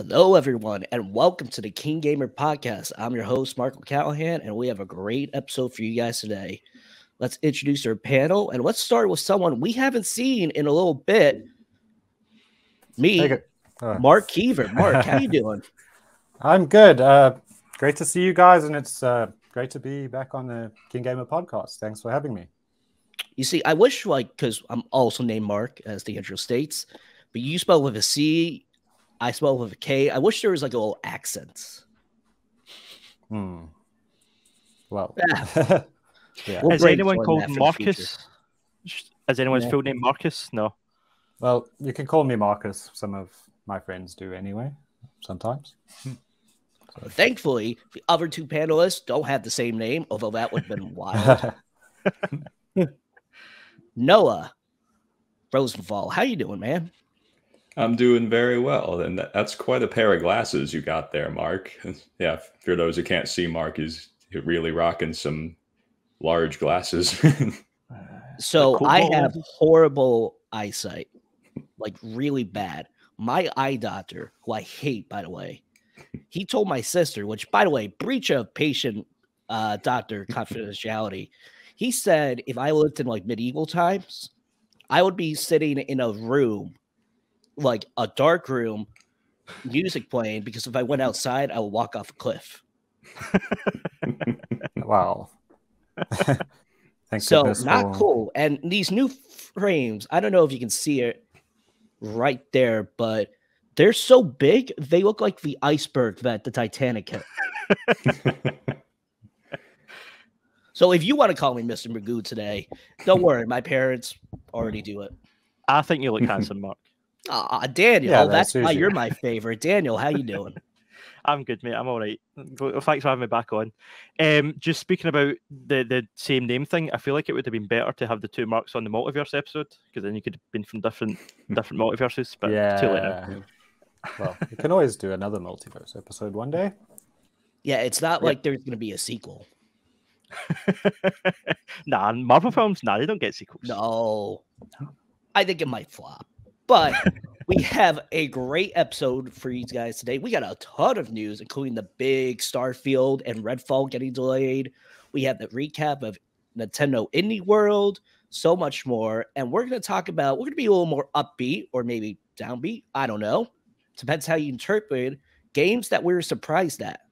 Hello, everyone, and welcome to the KeenGamer Podcast. I'm your host, Marc, and we have a great episode for you guys today. Let's introduce our panel, and let's start with someone we haven't seen in a little bit. Me, Marc Keever. Marc, how you doing? I'm good. Great to see you guys, and it's great to be back on the KeenGamer Podcast. Thanks for having me. You see, I wish, because I'm also named Marc, as the intro states, but you spell with a C, I spell with a K. I wish there was a little accent. Well, yeah. Is anyone called Marcus? Is anyone's full name Marcus? No. Well, you can call me Marcus. Some of my friends do anyway, sometimes. Thankfully, the other two panelists don't have the same name, although that would have been wild. Noah Rosenthal, how you doing, man? I'm doing very well, and that's quite a pair of glasses you got there, Marc. Yeah, for those who can't see, Marc is really rocking some large glasses. So I have horrible eyesight, like really bad. My eye doctor, who I hate, by the way, he told my sister, which, by the way, breach of patient doctor confidentiality. He said if I lived in medieval times, I would be sitting in a room, like a dark room, music playing, because if I went outside, I would walk off a cliff. Wow. So not cool. And these new frames, I don't know if you can see it right there, but they're so big, they look like the iceberg that the Titanic hit. So if you want to call me Mr. Magoo today, don't worry. My parents already do it. I think you look handsome, Marc. Daniel, yeah, that's why you're my favorite. Daniel, how you doing? I'm good, mate. I'm all right. Well, thanks for having me back on. Just speaking about the same name thing, I feel like it would have been better to have the two Marcs on the multiverse episode, because then you could have been from different multiverses. But it's too late now. Well, you can always do another multiverse episode one day. Yeah, it's not like there's going to be a sequel. Nah, Marvel films, they don't get sequels. No. I think it might flop. But we have a great episode for you guys today. We got a ton of news, including the big Starfield and Redfall getting delayed. We have the recap of Nintendo Indie World, so much more. And we're going to be a little more upbeat or maybe downbeat. I don't know. Depends how you interpret games that we were surprised at.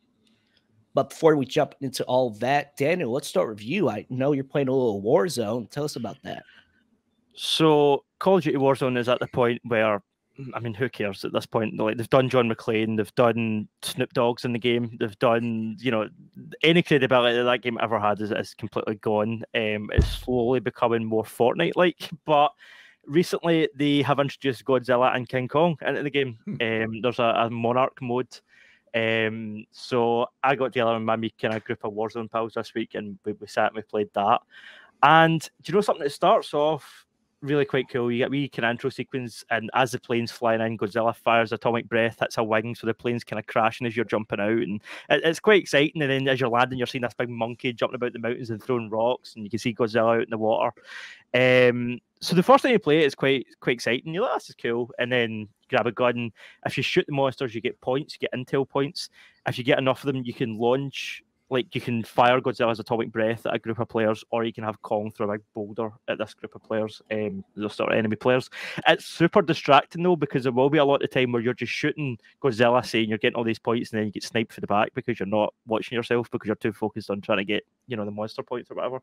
But before we jump into all that, Daniel, let's start with you. I know you're playing a little Warzone. Tell us about that. So Call of Duty Warzone is at the point where, I mean, who cares at this point? They've done John McClane, they've done Snoop Dogg's in the game, they've done, any credibility that game ever had is completely gone. It's slowly becoming more Fortnite-like, but recently they have introduced Godzilla and King Kong into the game. There's a Monarch mode. So I got together with my kind of group of Warzone pals this week, and we sat and we played that. And do you know something that starts off really quite cool? You get a wee kind of intro sequence, and as the plane's flying in, Godzilla fires atomic breath, hits a wing, so the plane's kind of crashing as you're jumping out, and it's quite exciting. And then as you're landing, you're seeing this big monkey jumping about the mountains and throwing rocks, and you can see Godzilla out in the water. So the first time you play it is quite exciting. You're like, this is cool. And then grab a gun. If you shoot the monsters, you get points, you get intel points. If you get enough of them, you can launch, you can fire Godzilla's atomic breath at a group of players, or you can have Kong throw a big boulder at this group of players, those sort of enemy players. It's super distracting though, because there will be a lot of time where you're just shooting Godzilla, saying you're getting all these points, and then you get sniped for the back because you're not watching yourself, because you're too focused on trying to get, the monster points or whatever.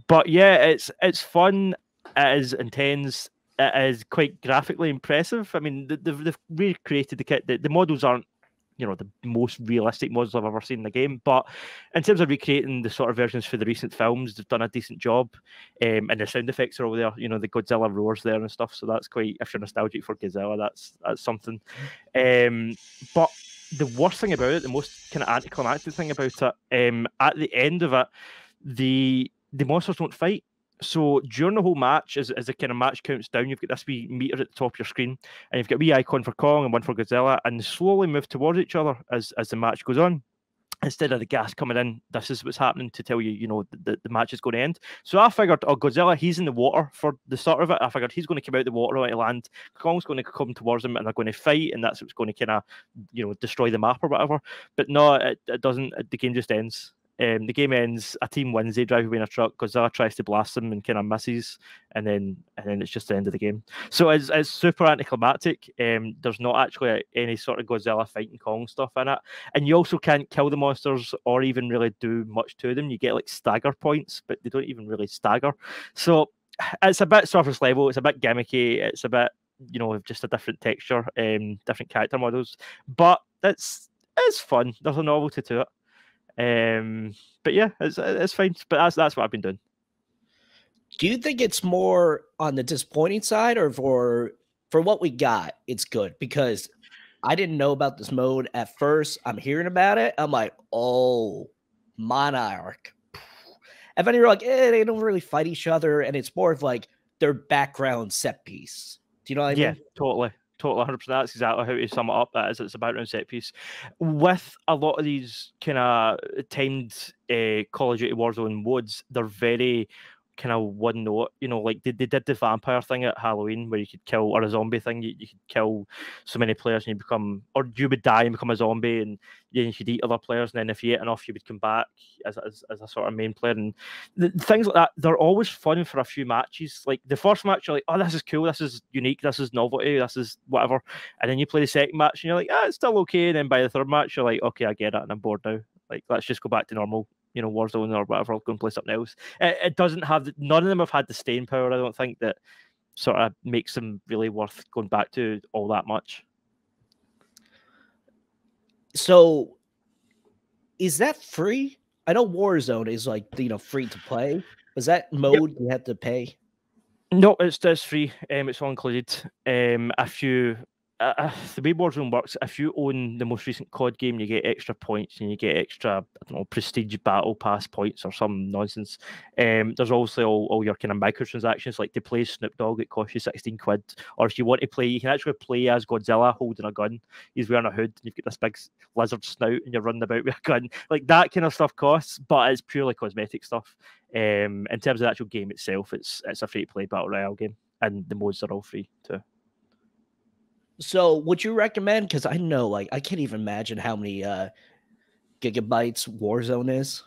But yeah, it's fun. It is intense. It is quite graphically impressive. I mean, they've recreated the kit. The models aren't, the most realistic models I've ever seen in the game, but in terms of recreating the sort of versions for the recent films, they've done a decent job. And the sound effects are over there. The Godzilla roars there and stuff. So that's quite, if you're nostalgic for Godzilla, that's something. But the worst thing about it, the most kind of anticlimactic thing about it, at the end of it, the monsters don't fight. So during the whole match, as the kind of match counts down, you've got this wee meter at the top of your screen, and you've got a wee icon for Kong and one for Godzilla, and they slowly move towards each other as the match goes on. instead of the gas coming in, this is what's happening to tell you, the match is going to end. So I figured, Godzilla, he's in the water for the start of it. I figured he's going to come out of the water out of land. Kong's going to come towards him and they're going to fight, and that's what's going to kind of, destroy the map or whatever. But no, it doesn't. The game just ends. The game ends, a team wins, they drive away in a truck, Godzilla tries to blast them and kind of misses, and then it's just the end of the game. So it's super anticlimactic. There's not actually any sort of Godzilla fighting Kong stuff in it. And you also can't kill the monsters or even really do much to them. You get like stagger points, but they don't even really stagger. So it's a bit surface level, it's a bit gimmicky, it's a bit, just a different texture, different character models. But it's fun. There's a novelty to it. But yeah, it's fine. But that's what I've been doing. Do you think it's more on the disappointing side, or for what we got, it's good? Because I didn't know about this mode at first. I'm hearing about it. I'm like, oh, Monarch. And then you're like, they don't really fight each other, and it's more of like their background set piece. Do you know what I mean? Yeah, totally. 100%. That's exactly how to sum it up. That is, it's a background set piece. With a lot of these kind of timed Call of Duty Warzone modes, they're very kind of one note. Like they did the vampire thing at Halloween where you could kill, or a zombie thing. You could kill so many players and you would die and become a zombie, and you could eat other players. And then if you ate enough, you would come back as a sort of main player. And things like that, they're always fun for a few matches. Like the first match, you're like, oh, this is cool, this is unique, this is novelty, this is whatever. And then you play the second match and you're like, it's still okay. And then by the third match, you're like, okay, I get it, and I'm bored now. Like, let's just go back to normal, Warzone or whatever. I'll go and play something else. It doesn't have none of them have had the staying power. I don't think that sort of makes them really worth going back to all that much. So, is that free? I know Warzone is like free to play. Is that mode you have to pay? No, it's free. It's all included. If you the way Warzone works, if you own the most recent COD game, you get extra points and you get extra, prestige battle pass points or some nonsense. There's also all your kind of microtransactions, like to play Snoop Dogg, it costs you 16 quid. Or if you want to play, you can actually play as Godzilla holding a gun. He's wearing a hood and you've got this big lizard snout and you're running about with a gun. Like that kind of stuff costs, but it's purely cosmetic stuff. In terms of the actual game itself, it's a free-to-play battle royale game, and the modes are all free too. So would you recommend, because I know, I can't even imagine how many gigabytes Warzone is.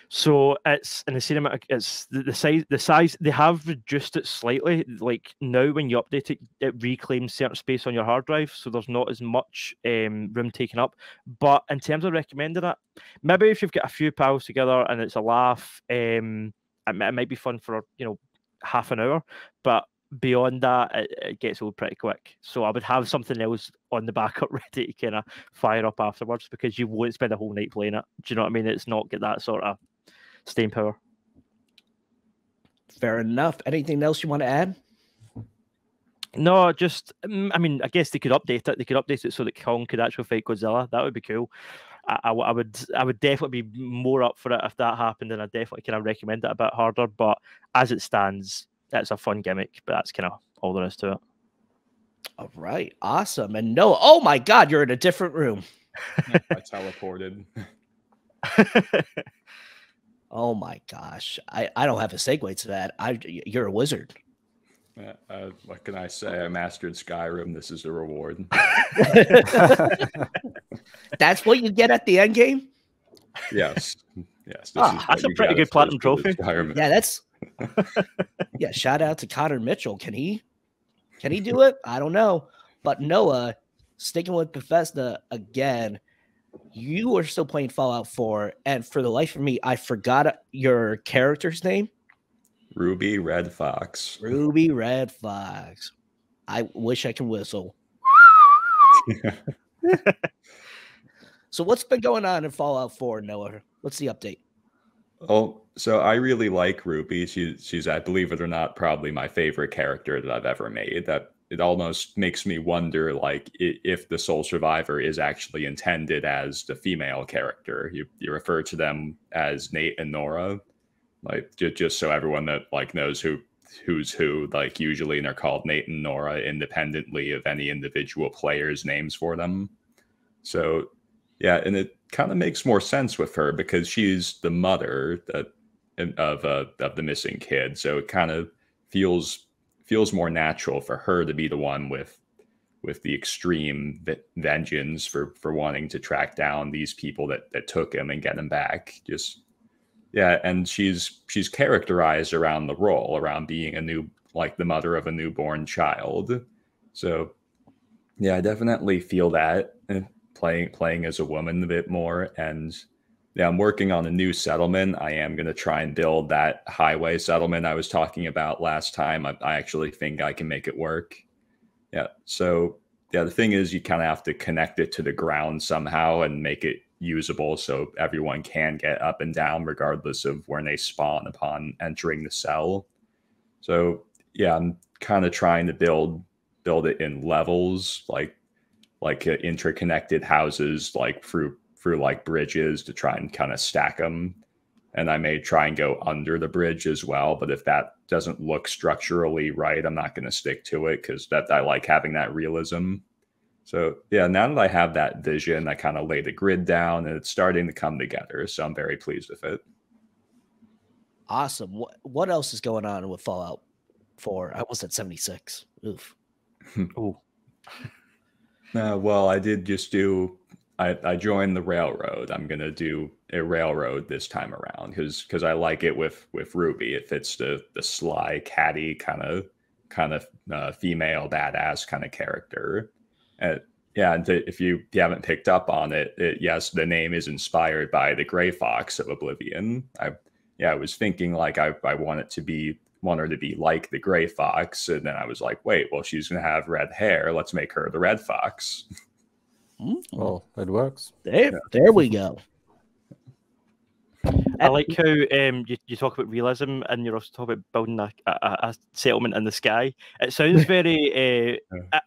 So it's in the cinematic, it's the size, they have reduced it slightly. Like now when you update it, it reclaims certain space on your hard drive, so there's not as much room taken up. But in terms of recommending it, maybe if you've got a few pals together and it's a laugh, it might be fun for, half an hour, but beyond that, it gets old pretty quick. So I would have something else on the backup ready to kind of fire up afterwards, because you won't spend a whole night playing it. Do you know what I mean? It's not get that sort of staying power. Fair enough. Anything else you want to add? No, just, I guess they could update it. They could update it so that Kong could actually fight Godzilla. That would be cool. I would definitely be more up for it if that happened, and I definitely kind of recommend it a bit harder. But as it stands, that's a fun gimmick, but that's kind of all there is to it. All right, awesome. And Noah, oh my God, you're in a different room. I teleported. Oh my gosh, I don't have a segue to that. You're a wizard. What can I say? I mastered Skyrim. This is a reward. That's what you get at the end game? Yes. That's a pretty good platinum trophy. Yeah, that's... Yeah, shout out to Connor Mitchell. Can he do it? I don't know. But Noah, sticking with Bethesda again, you are still playing Fallout 4, and for the life of me, I forgot your character's name. Ruby Red Fox. Ruby Red Fox. I wish I could whistle. So what's been going on in Fallout 4, Noah? What's the update? Oh, so I really like Ruby. She's, I believe it or not, probably my favorite character that I've ever made. That it almost makes me wonder, like, if the sole survivor is actually intended as the female character. You refer to them as Nate and Nora, like just so everyone that knows who's who. Like usually they're called Nate and Nora independently of any individual player's names for them. So yeah, and it kind of makes more sense with her because she's the mother of the missing kid, so it kind of feels more natural for her to be the one with the extreme vengeance for wanting to track down these people that took him and get him back. Just yeah, and she's characterized around the role, around being the mother of a newborn child. So yeah, I definitely feel that playing as a woman a bit more. And yeah, I'm working on a new settlement. I am going to try and build that highway settlement I was talking about last time. I actually think I can make it work. Yeah. So yeah, the thing is, you kind of have to connect it to the ground somehow and make it usable so everyone can get up and down regardless of where they spawn upon entering the cell. So yeah, I'm kind of trying to build it in levels, like interconnected houses, like through like bridges to try and kind of stack them. And I may try and go under the bridge as well. But if that doesn't look structurally right, I'm not going to stick to it because I like having that realism. So yeah, now that I have that vision, I kind of lay the grid down and it's starting to come together. So I'm very pleased with it. Awesome. What else is going on with Fallout 4? I was at 76. Oof. Oh. Well, I did just do. I joined the railroad. I'm gonna do a railroad this time around because I like it with Ruby. It fits the sly, catty kind of female badass kind of character. Yeah, and if you haven't picked up on it, yes, the name is inspired by the Gray Fox of Oblivion. I was thinking like I want her to be like the Gray Fox, and then I was like, wait, well, she's gonna have red hair. Let's make her the Red Fox. Well, it works. There we go. I like how you talk about realism and you're also talking about building a settlement in the sky. It sounds very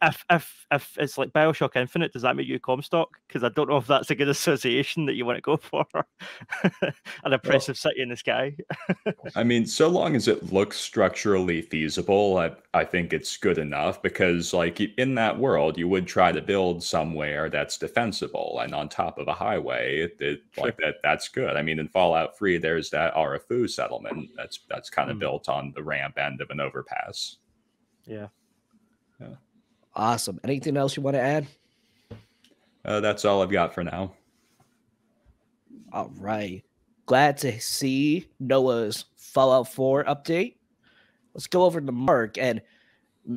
if it's like BioShock Infinite, does that make you Comstock? Because I don't know if that's a good association that you want to go for. An oppressive city in the sky. I mean, so long as it looks structurally feasible, I think it's good enough because like in that world, you would try to build somewhere that's defensible and on top of a highway. That's good. I mean, in Fallout 3, there's that RFU settlement that's kind of built on the ramp end of an overpass. Yeah. Awesome. Anything else you want to add? That's all I've got for now. All right. Glad to see Noah's Fallout 4 update. Let's go over to Marc, and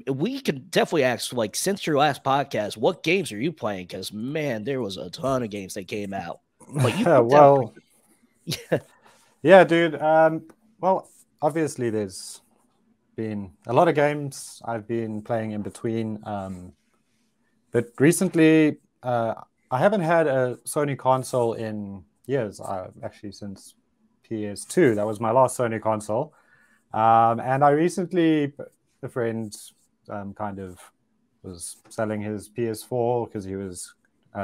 we can definitely ask, like, since your last podcast, what games are you playing? Because, man, there was a ton of games that came out. But you yeah, dude. Well, obviously, there's been a lot of games I've been playing in between. But recently, I haven't had a Sony console in years. Actually, since PS2. That was my last Sony console. And I recently, a friend kind of was selling his PS4 because he was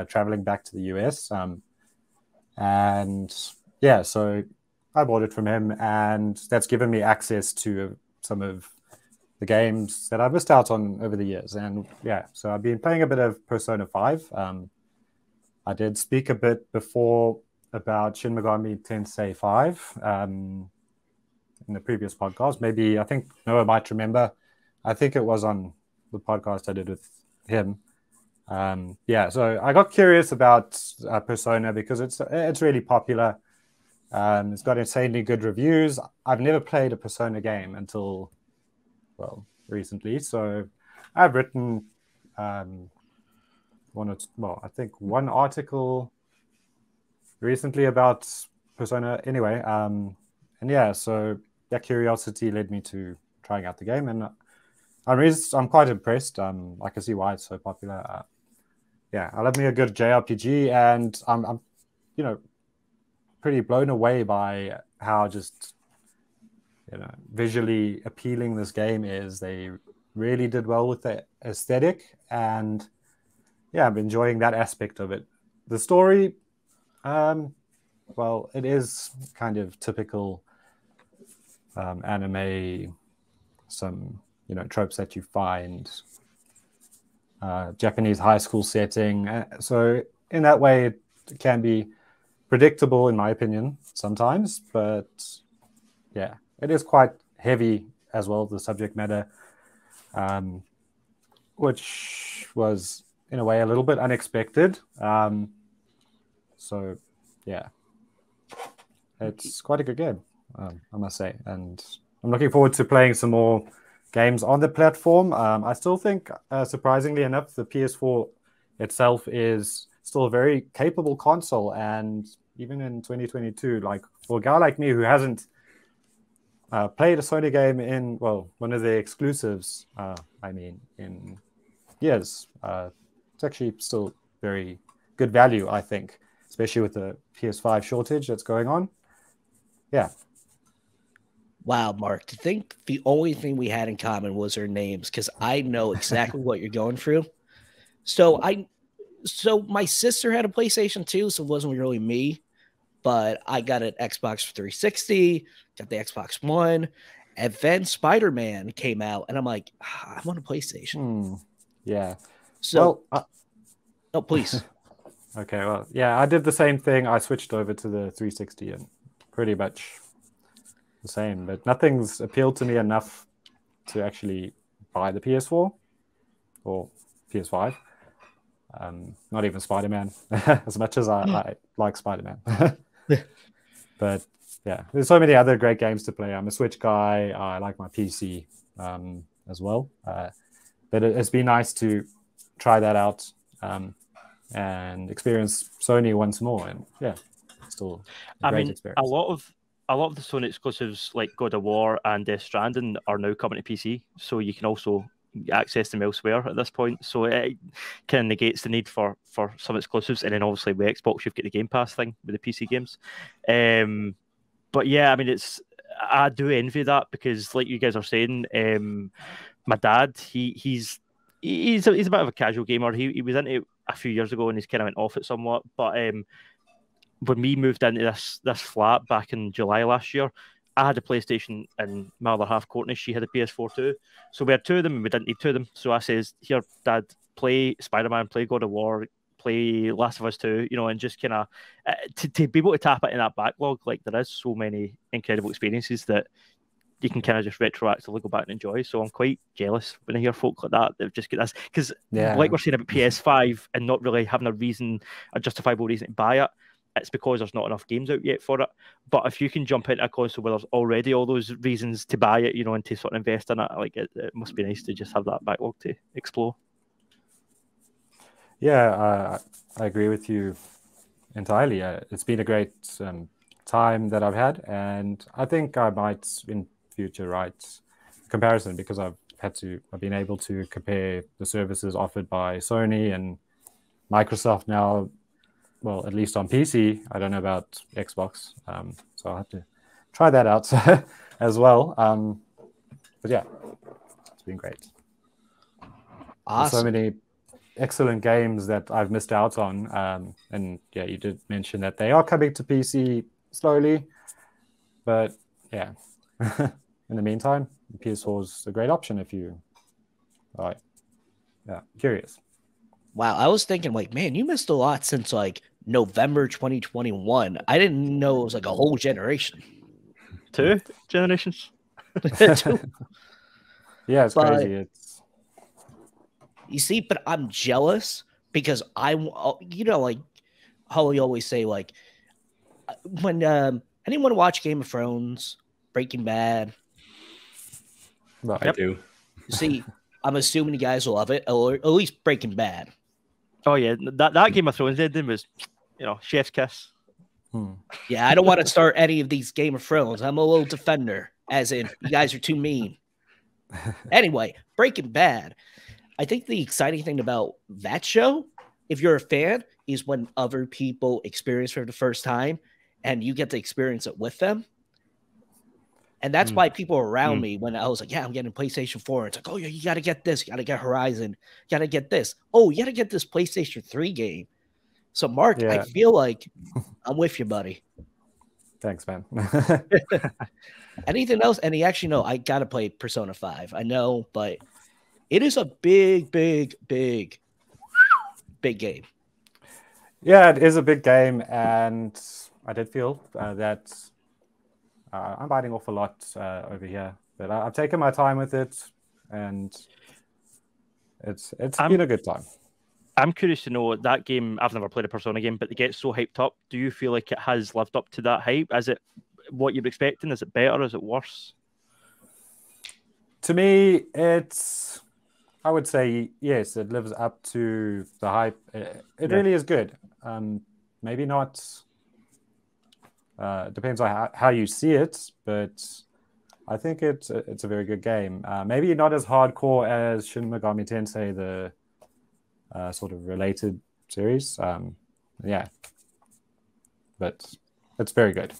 traveling back to the US. And yeah, so I bought it from him, and that's given me access to some of the games that I missed out on over the years. And yeah, so I've been playing a bit of Persona 5. I did speak a bit before about Shin Megami Tensei 5 in the previous podcast. Maybe, I think Noah might remember. I think it was on the podcast I did with him. Yeah, so I got curious about Persona because it's really popular. It's got insanely good reviews. I've never played a Persona game until, well, recently. So I've written I think one article recently about Persona anyway. And yeah, so that curiosity led me to trying out the game, and I'm quite impressed. I can see why it's so popular. Yeah, I love me a good JRPG, and I'm pretty blown away by how just visually appealing this game is. They really did well with the aesthetic, and yeah, I'm enjoying that aspect of it. The story, well, it is kind of typical anime, some tropes that you find, Japanese high school setting. So in that way, can be predictable, in my opinion, sometimes. But yeah, it is quite heavy as well, the subject matter, which was in a way a little bit unexpected. So yeah, it's quite a good game, I must say, and I'm looking forward to playing some more games on the platform. I still think, surprisingly enough, the PS4 itself is still a very capable console, and even in 2022, like for a guy like me who hasn't played a Sony game in, well, one of the exclusives, in years, it's actually still very good value, I think, especially with the PS5 shortage that's going on. Yeah. Wow, Mark, to think the only thing we had in common was our names, because I know exactly what you're going through. So my sister had a PlayStation 2, so it wasn't really me, but I got an Xbox 360, got the Xbox One, and then Spider-Man came out, and I'm like, I want a PlayStation. Yeah. So, no, please. Okay, well, yeah, I did the same thing. I switched over to the 360 and pretty much the same, but nothing's appealed to me enough to actually buy the PS4 or PS5. Not even Spider-Man, as much as I like Spider-Man. But yeah, there's so many other great games to play. I'm a Switch guy. I like my PC as well. But it's been nice to try that out and experience Sony once more. And yeah, still a great experience. A lot of the Sony exclusives like God of War and Death Stranding are now coming to PC, so you can also access them elsewhere at this point. So it kind of negates the need for some exclusives. And then obviously with Xbox, you've got the Game Pass thing with the PC games. But yeah, I mean, I do envy that because, like you guys are saying, my dad, he's a bit of a casual gamer. He was into it a few years ago and he's kind of went off it somewhat. But when we moved into this flat back in July last year, I had a PlayStation and my other half, Courtney, she had a PS4 too. So we had two of them and we didn't need two of them. So I says, here, Dad, play Spider-Man, play God of War, play Last of Us 2, and just kind of to be able to tap into that backlog. Like, there is so many incredible experiences that you can kind of just retroactively go back and enjoy. So I'm quite jealous when I hear folk like that. They've just get this. Because like we're saying about PS5 and not really having a justifiable reason to buy it, it's because there's not enough games out yet for it. But if you can jump into a console where there's already all those reasons to buy it, and to sort of invest in it, like it must be nice to just have that backlog to explore. Yeah, I agree with you entirely. It's been a great time that I've had, and I think I might in future write a comparison because I've been able to compare the services offered by Sony and Microsoft now. Well, at least on PC. I don't know about Xbox, so I'll have to try that out as well. But yeah, it's been great. Awesome. There's so many excellent games that I've missed out on. And yeah, you did mention that they are coming to PC slowly. But yeah, in the meantime, PS4 is a great option if you are curious. Wow, I was thinking, like, man, you missed a lot since like November 2021. I didn't know it was like a whole generation. 2 generations. Yeah, it's crazy. You see, but I'm jealous because like Holly always say, like, when anyone watch Game of Thrones, Breaking Bad? Well, I do. See, I'm assuming you guys will love it, or at least Breaking Bad. Oh yeah, that Game of Thrones ending was, chef's kiss. Yeah, I don't want to start any of these Game of Thrones. I'm a little defender, as in you guys are too mean. Anyway, Breaking Bad. I think the exciting thing about that show, if you're a fan, is when other people experience for the first time and you get to experience it with them. And that's why people around me, when I was like, yeah, I'm getting PlayStation 4, it's like, oh, yeah, you got to get this. You got to get Horizon. You got to get this. Oh, you got to get this PlayStation 3 game. So, Mark, I feel like I'm with you, buddy. Thanks, man. Anything else? And actually, no, I got to play Persona 5. I know, but it is a big game. Yeah, it is a big game, and I did feel that I'm biting off a lot over here. But I've taken my time with it, and it's been a good time. I'm curious to know that game. I've never played a Persona game, but they get so hyped up. Do you feel like it has lived up to that hype? Is it what you're expecting? Is it better? Is it worse? To me, I would say yes, it lives up to the hype. It really is good. Maybe not. Depends on how you see it, but I think it's a very good game. Maybe not as hardcore as Shin Megami Tensei, the sort of related series. Yeah, but it's very good.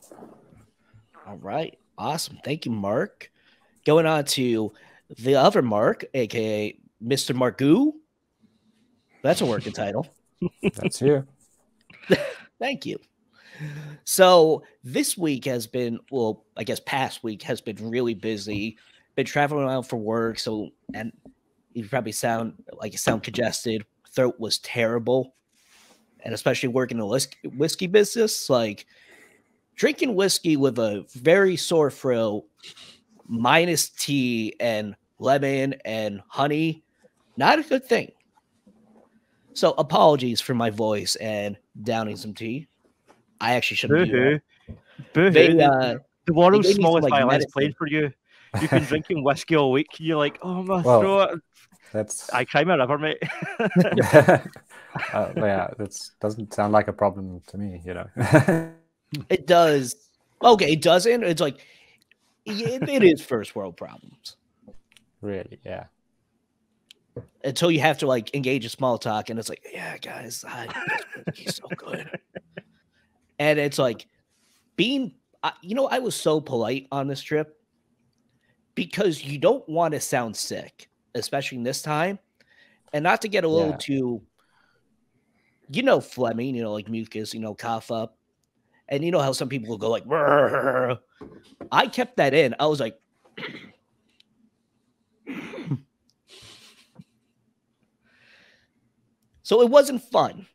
All right, awesome. Thank you, Mark. Going on to the other Mark, aka Mr. Margoo. That's a working title. That's you. Thank you. So this week has been, well, I guess past week has been really busy. Been traveling around for work, and you probably sound congested. Throat was terrible, and especially working in the whiskey business, like drinking whiskey with a very sore throat, minus tea and lemon and honey, not a good thing. So apologies for my voice and downing some tea. I actually shouldn't do that. Boo-hoo. The world's gave me some, smallest like, violence medicine. played for you. You've been drinking whiskey all week. You're like, oh, my Well, throat. That's I cry my river, mate. yeah, that doesn't sound like a problem to me. It does. Okay, it doesn't. It's like it is first world problems. Really, yeah. Until you have to like engage in small talk, and it's like, yeah, guys, he's so good. And it's like I was so polite on this trip because you don't want to sound sick, especially in this time, and not to get a little too, phlegmy, like mucus, cough up. And you know how some people will go like, "Brr." I kept that in. I was like, so it wasn't fun,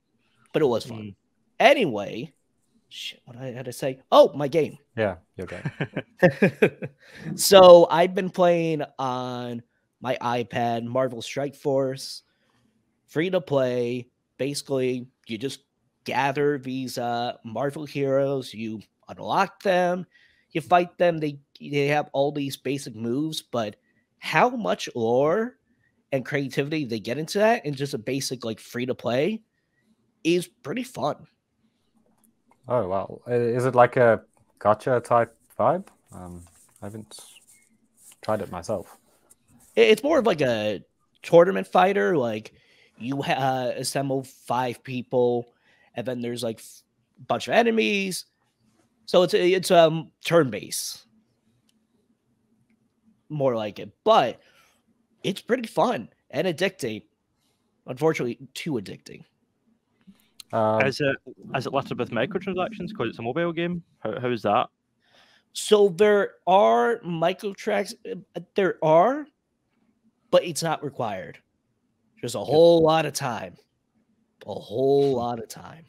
but it was fun. Anyway, shit, what I had to say? Oh, my game. Yeah, you're okay. So I've been playing on my iPad, Marvel Strike Force, free to play. Basically, you just gather these Marvel heroes, you unlock them, you fight them. They have all these basic moves, but how much lore and creativity they get into that in just a basic like free to play is pretty fun. Oh wow, is it like a gacha type vibe? I haven't tried it myself. It's more of like a tournament fighter. Like you assemble 5 people, and then there's like a bunch of enemies. So it's turn based, more like it, but it's pretty fun and addicting. Unfortunately, too addicting. Is it littered with microtransactions because it's a mobile game? How is that? So there are microtracks. There are, but it's not required. There's a whole lot of time. A whole lot of time.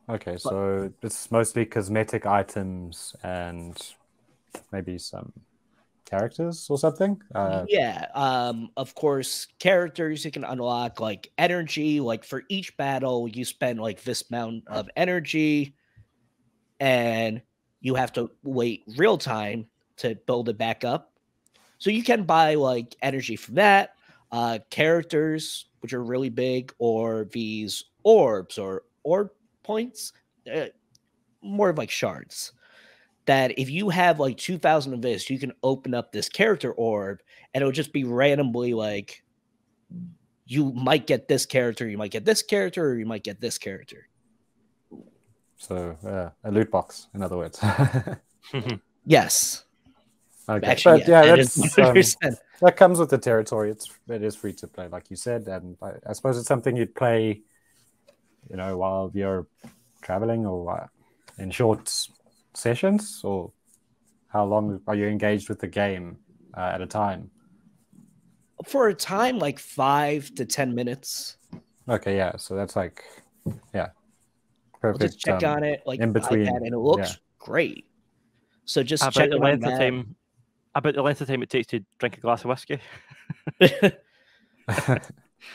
Okay, so it's mostly cosmetic items and maybe some characters or something? Yeah. Of course, characters you can unlock like energy. Like for each battle, you spend like this amount of energy, and you have to wait real time to build it back up. So you can buy like energy from that. Characters, which are really big, or these orbs or orb points, more of like shards. That if you have like 2,000 of this, you can open up this character orb, and it'll just be randomly like you might get this character, you might get this character, or you might get this character. So a loot box, in other words. Yes. Okay, actually, but yeah, that that's is 100%. that comes with the territory. It is free to play, like you said, and I suppose it's something you'd play, while you're traveling or in short sessions. Or how long are you engaged with the game at a time? For a time, like 5 to 10 minutes. Okay, yeah. So that's like, yeah, I'll perfect. just check on it like in between, iPad, and it looks great. So just about check the it length on of time. About the length of time it takes to drink a glass of whiskey. that.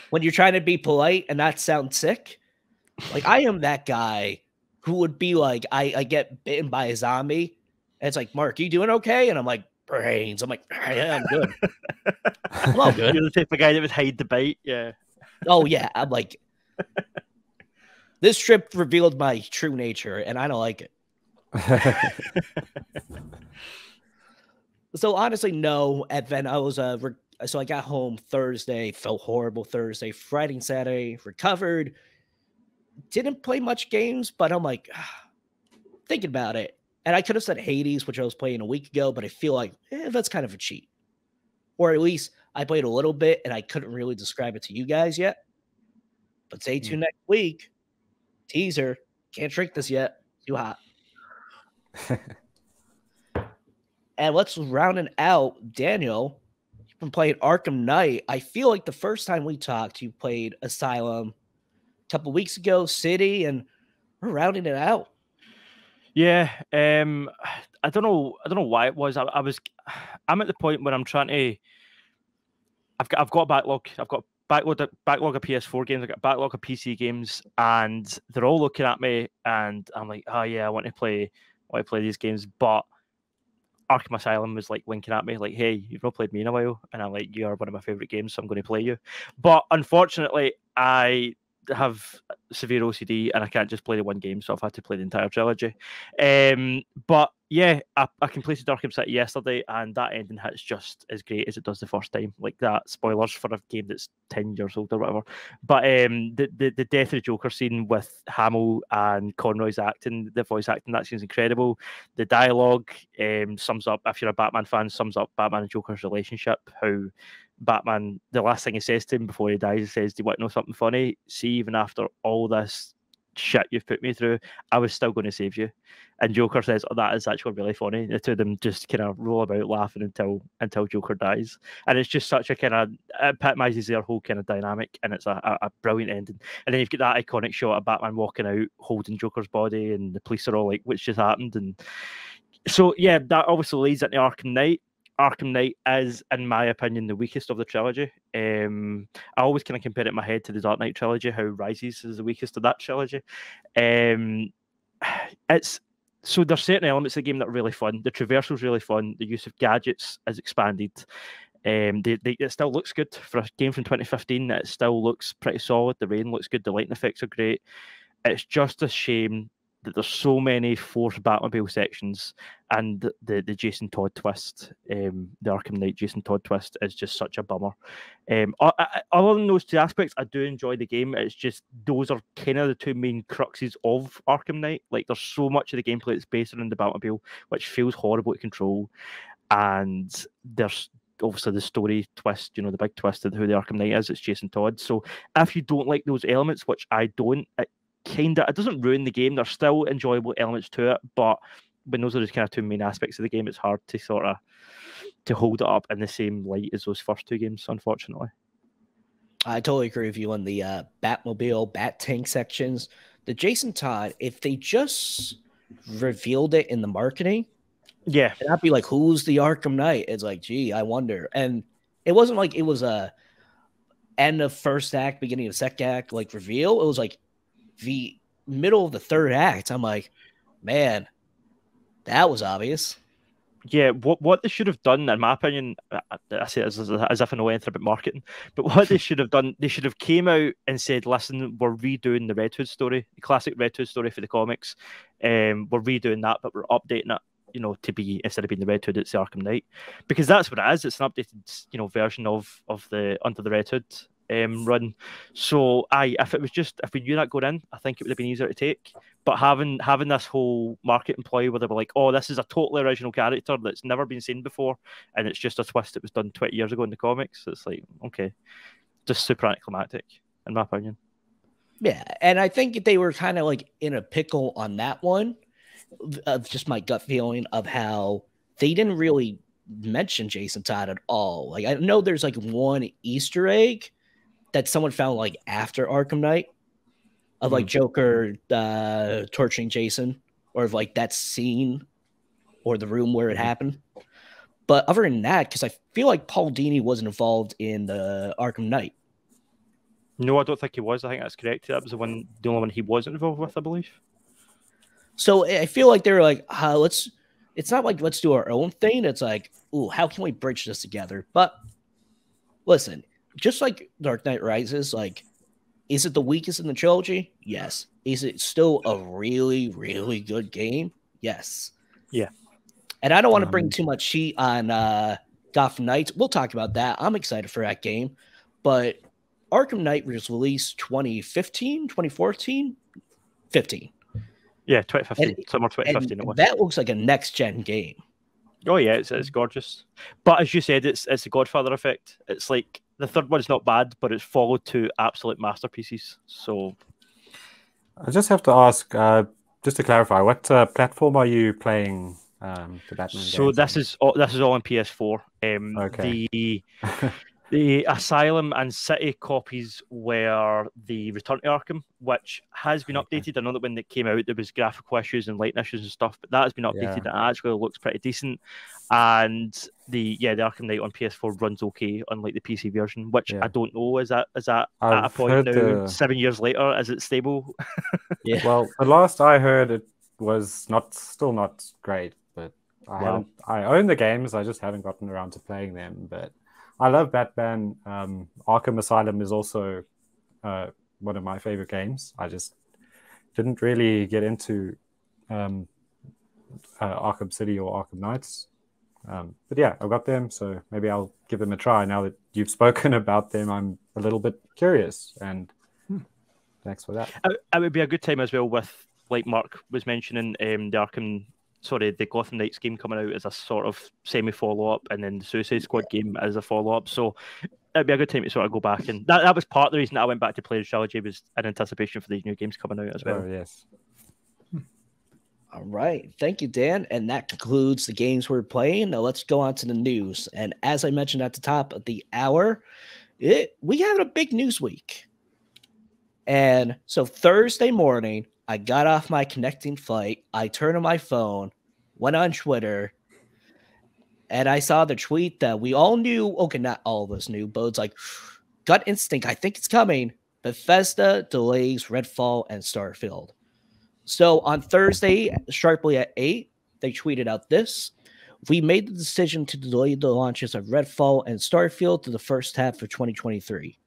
When you're trying to be polite and not sound sick, like I am that guy who would be like, I get bitten by a zombie, and it's like, Mark, you doing okay? And I'm like, brains. I'm like, yeah, I'm good. I'm all good. You're the type of guy that would hide the bite. Yeah. Oh yeah, I'm like, this trip revealed my true nature, and I don't like it. So honestly, no. And then I was so I got home Thursday, felt horrible Thursday, Friday and Saturday, recovered. Didn't play much games, but I'm like thinking about it. And I could have said Hades, which I was playing a week ago, but I feel like that's kind of a cheat. Or at least I played a little bit and I couldn't really describe it to you guys yet. But stay tuned next week. Teaser. Can't drink this yet. Too hot. And let's round it out. Daniel, you've been playing Arkham Knight. I feel like the first time we talked, you played Asylum a couple weeks ago, City, and we're rounding it out. Yeah. I don't know why it was. I'm at the point where I'm trying to. I've got a backlog. I've got backlog of PS4 games. I've got a backlog of PC games, and they're all looking at me, and I'm like, oh yeah, I want to play these games, but Arkham Asylum was like winking at me, like, hey, you've not played me in a while. And I'm like, you are one of my favorite games, so I'm going to play you. But unfortunately, I have severe OCD and I can't just play the one game, so I've had to play the entire trilogy. But yeah, I completed Arkham City yesterday, and that ending hits just as great as it does the first time. Like that, spoilers for a game that's 10 years old or whatever. But the death of the Joker scene with Hamill and Conroy's acting, the voice acting, that seems incredible. The dialogue sums up, if you're a Batman fan, sums up Batman and Joker's relationship. How Batman, the last thing he says to him before he dies, he says, do you want to know something funny? See, even after all this shit you've put me through, I was still going to save you. And Joker says, oh, that is actually really funny. The two of them just kind of roll about laughing until Joker dies. And it's just such a kind of, epitomizes their whole kind of dynamic, and it's a brilliant ending. And then you've got that iconic shot of Batman walking out holding Joker's body, and the police are all like, what's just happened? And so yeah, that obviously leads into Arkham Knight. Arkham Knight is, in my opinion, the weakest of the trilogy. I always kind of compare it in my head to the Dark Knight trilogy, how Rises is the weakest of that trilogy. It's so there's certain elements of the game that are really fun. The traversal is really fun. The use of gadgets is expanded. It still looks good for a game from 2015. It still looks pretty solid. The rain looks good. The lighting effects are great. It's just a shame that there's so many forced Batmobile sections, and the Jason Todd twist, the Arkham Knight Jason Todd twist, is just such a bummer. Other than those two aspects, I do enjoy the game. It's just those are kind of the two main cruxes of Arkham Knight. Like there's so much of the gameplay that's based around the Batmobile, which feels horrible to control, and there's obviously the story twist, the big twist of who the Arkham Knight is. It's Jason Todd. So if you don't like those elements, which I don't, it doesn't ruin the game. There's still enjoyable elements to it, but when those are the kind of two main aspects of the game, it's hard to sort of to hold it up in the same light as those first two games, unfortunately. I totally agree with you on the Batmobile, Bat Tank sections. The Jason Todd, if they just revealed it in the marketing, yeah, it'd not be like, who's the Arkham Knight? It's like, gee, I wonder. And it wasn't like it was a end of first act, beginning of second act, like reveal. It was like the middle of the third act. I'm like, man, that was obvious. Yeah, what they should have done, in my opinion, I say it as if I know anything about marketing, but what they should have done, they should have came out and said, listen, we're redoing the Red Hood story, the classic Red Hood story for the comics. We're redoing that, but we're updating it, to be, instead of being the Red Hood, it's the Arkham Knight. Because that's what it is. It's an updated, version of the Under the Red Hood run. So if we knew that going in, I think it would have been easier to take. But having this whole marketing ploy where they were like, oh, this is a totally original character that's never been seen before, and it's just a twist that was done 20 years ago in the comics, it's like, okay, just super anticlimactic, in my opinion. Yeah, and I think they were kind of like in a pickle on that one, of just my gut feeling of how they didn't really mention Jason Todd at all. Like, I know there's like one Easter egg, that someone found like after Arkham Knight of like Joker torturing Jason, or of like that scene or the room where it happened. But other than that, because I feel like Paul Dini wasn't involved in the Arkham Knight. No, I don't think he was. I think that's correct. That was the only one he wasn't involved with, I believe. So I feel like they were like, it's not like let's do our own thing. It's like, ooh, how can we bridge this together? But listen, just like Dark Knight Rises, like, is it the weakest in the trilogy? Yes. Is it still a really, really good game? Yes. Yeah. And I don't want to bring too much heat on Gotham Knights. We'll talk about that. I'm excited for that game. But Arkham Knight was released 2015, 2014, 15. Yeah, 2015. Summer 2015 it was. That looks like a next-gen game. Oh, yeah, it's gorgeous. But as you said, it's the Godfather effect. It's like the third one's not bad, but it's followed to absolute masterpieces. So I just have to ask, just to clarify, what platform are you playing the Batman so games this on? is all on PS4. Okay. The Asylum and City copies were the Return to Arkham, which has been updated. I know that when it came out, there was graphical issues and lighting issues and stuff, but that has been updated. Yeah. It actually looks pretty decent. And the Arkham Knight on PS4 runs okay, unlike the PC version, which I don't know. Is that at a point now, 7 years later, is it stable? Yeah. Well, the last I heard, it was still not great, but I own the games. I just haven't gotten around to playing them, but I love Batman. Arkham Asylum is also one of my favorite games. I just didn't really get into Arkham City or Arkham Knights. But yeah, I've got them, so maybe I'll give them a try. Now that you've spoken about them, I'm a little bit curious, and thanks for that. It would be a good time as well with, like Mark was mentioning, the Gotham Knights game coming out as a sort of semi-follow-up, and then the Suicide Squad game as a follow-up. So it'd be a good time to sort of go back. And that was part of the reason that I went back to play the trilogy, was in anticipation for these new games coming out as well. Oh, yes. All right. Thank you, Dan. And that concludes the games we're playing. Now let's go on to the news. And as I mentioned at the top of the hour, we have a big news week. And so Thursday morning, I got off my connecting flight. I turned on my phone, went on Twitter, and I saw the tweet that we all knew. Okay, not all of us knew, but it's like, gut instinct, I think it's coming. Bethesda delays Redfall and Starfield. So on Thursday, sharply at 8, they tweeted out this. We made the decision to delay the launches of Redfall and Starfield to the first half of 2023.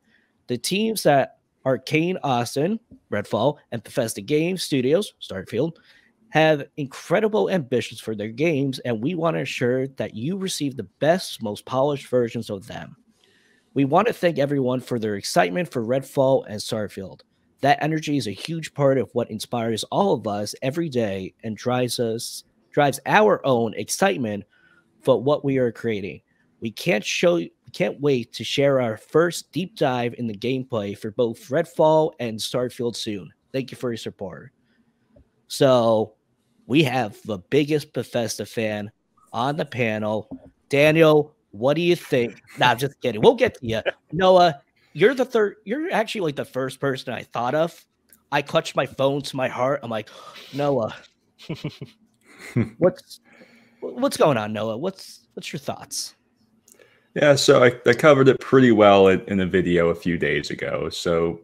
The teams that Arcane Austin, Redfall, and Bethesda Game Studios, Starfield, have incredible ambitions for their games, and we want to ensure that you receive the best, most polished versions of them. We want to thank everyone for their excitement for Redfall and Starfield. That energy is a huge part of what inspires all of us every day and drives our own excitement for what we are creating. We can't wait to share our first deep dive in the gameplay for both Redfall and Starfield soon. Thank you for your support. So we have the biggest Bethesda fan on the panel. Daniel, what do you think? Nah, I'm just kidding. We'll get to you. Noah, you're actually like the first person I thought of. I clutched my phone to my heart. I'm like, Noah, what's going on, Noah? What's your thoughts? Yeah, so I covered it pretty well in a video a few days ago. So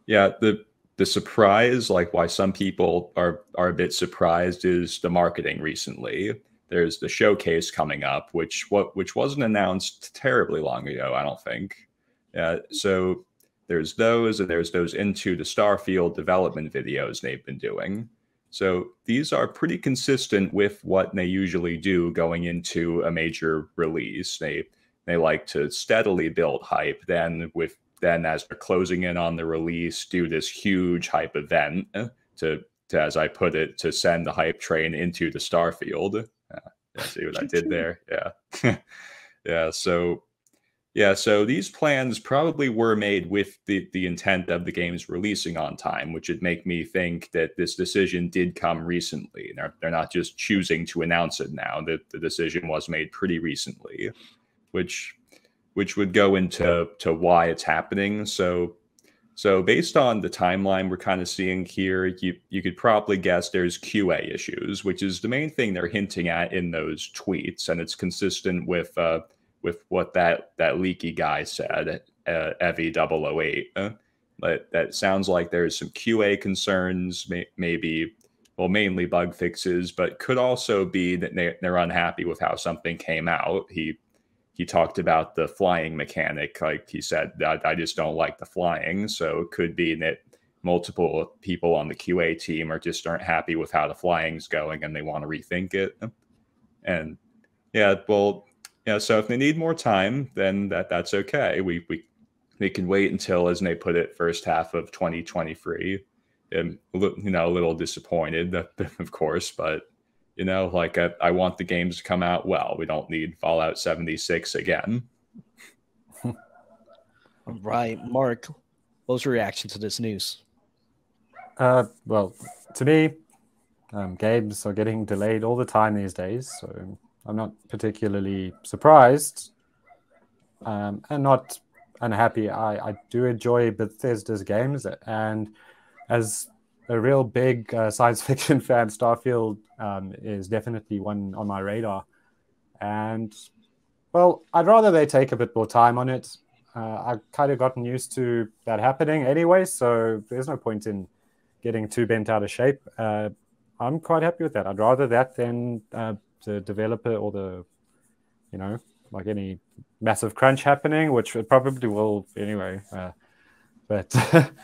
yeah, the surprise, like why some people are a bit surprised, is the marketing recently. There's the showcase coming up, which wasn't announced terribly long ago, I don't think. So there's those, and there's those Into the Starfield development videos they've been doing. So these are pretty consistent with what they usually do going into a major release. They like to steadily build hype, then as they're closing in on the release, do this huge hype event to as I put it, to send the hype train into the Starfield. See what I did there? Yeah. So these plans probably were made with the intent of the games releasing on time, which would make me think that this decision did come recently. They're not just choosing to announce it now. The decision was made pretty recently, which which would go into why it's happening. So based on the timeline we're kind of seeing here, you could probably guess there's QA issues, which is the main thing they're hinting at in those tweets, and it's consistent with what that leaky guy said, Evie008. But that sounds like there's some QA concerns, maybe, well, mainly bug fixes, but could also be that they're unhappy with how something came out. He talked about the flying mechanic. Like he said, that I just don't like the flying. So it could be that multiple people on the QA team just aren't happy with how the flying's going and they want to rethink it. And yeah, well, yeah. So if they need more time, then that's okay. We can wait until, as they put it, first half of 2023. And a little disappointed, of course, but like I want the games to come out well. We don't need Fallout 76 again. All right, Mark, what was your reaction to this news? Well, to me, games are getting delayed all the time these days, so I'm not particularly surprised and not unhappy. I do enjoy Bethesda's games, and as a real big science fiction fan, Starfield is definitely one on my radar. And, well, I'd rather they take a bit more time on it. I've kind of gotten used to that happening anyway, so there's no point in getting too bent out of shape. I'm quite happy with that. I'd rather that than the developer or the, like any massive crunch happening, which it probably will anyway. But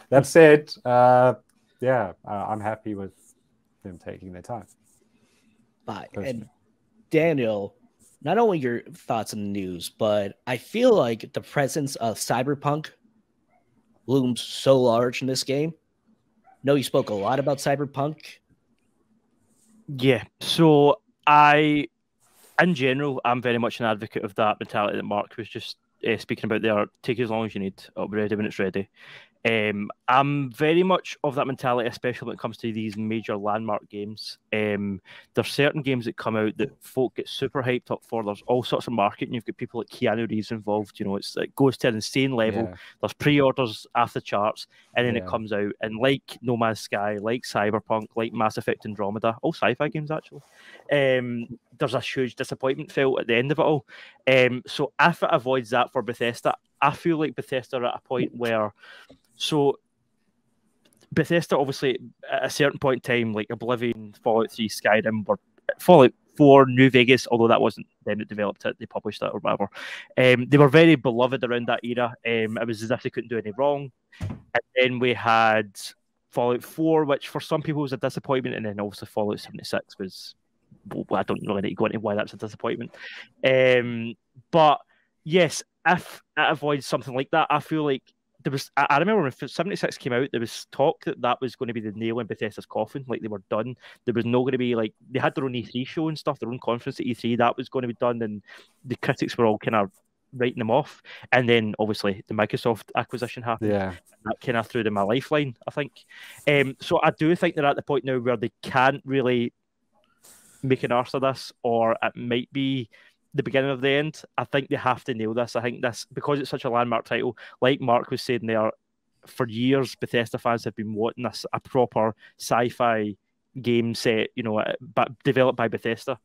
that said, yeah, I'm happy with them taking their time. And Daniel, not only your thoughts on the news, but I feel like the presence of Cyberpunk looms so large in this game. I know you spoke a lot about Cyberpunk. Yeah, so in general, I'm very much an advocate of that mentality that Mark was just speaking about there. Take as long as you need. It'll be ready when it's ready. I'm very much of that mentality, especially when it comes to these major landmark games. There's certain games that come out that folk get super hyped up for. There's all sorts of marketing. You've got people like Keanu Reeves involved. It goes to an insane level. Yeah. There's pre-orders off the charts, and then it comes out. And like No Man's Sky, like Cyberpunk, like Mass Effect Andromeda, all sci-fi games actually, there's a huge disappointment felt at the end of it all. So if it avoids that for Bethesda, I feel like Bethesda are at a point where... So, Bethesda, obviously, at a certain point in time, like Oblivion, Fallout 3, Skyrim, or Fallout 4, New Vegas, although that wasn't them that developed it, they published it or whatever. They were very beloved around that era. It was as if they couldn't do any wrong. And then we had Fallout 4, which for some people was a disappointment, and then obviously Fallout 76 was, well, I don't really need to go into why that's a disappointment. But yes, if it avoids something like that, I feel like I remember when 76 came out, there was talk that was going to be the nail in Bethesda's coffin, like they were done. There was no going to be, like, they had their own E3 show and stuff, their own conference at E3, that was going to be done, and the critics were all kind of writing them off. And then, obviously, the Microsoft acquisition happened. Yeah. That kind of threw them a lifeline, I think. So I do think they're at the point now where they can't really make an arse of this, or it might be the beginning of the end. I think they have to nail this. I think this, because it's such a landmark title, like Mark was saying there, for years Bethesda fans have been wanting this, a proper sci-fi game set, but developed by Bethesda.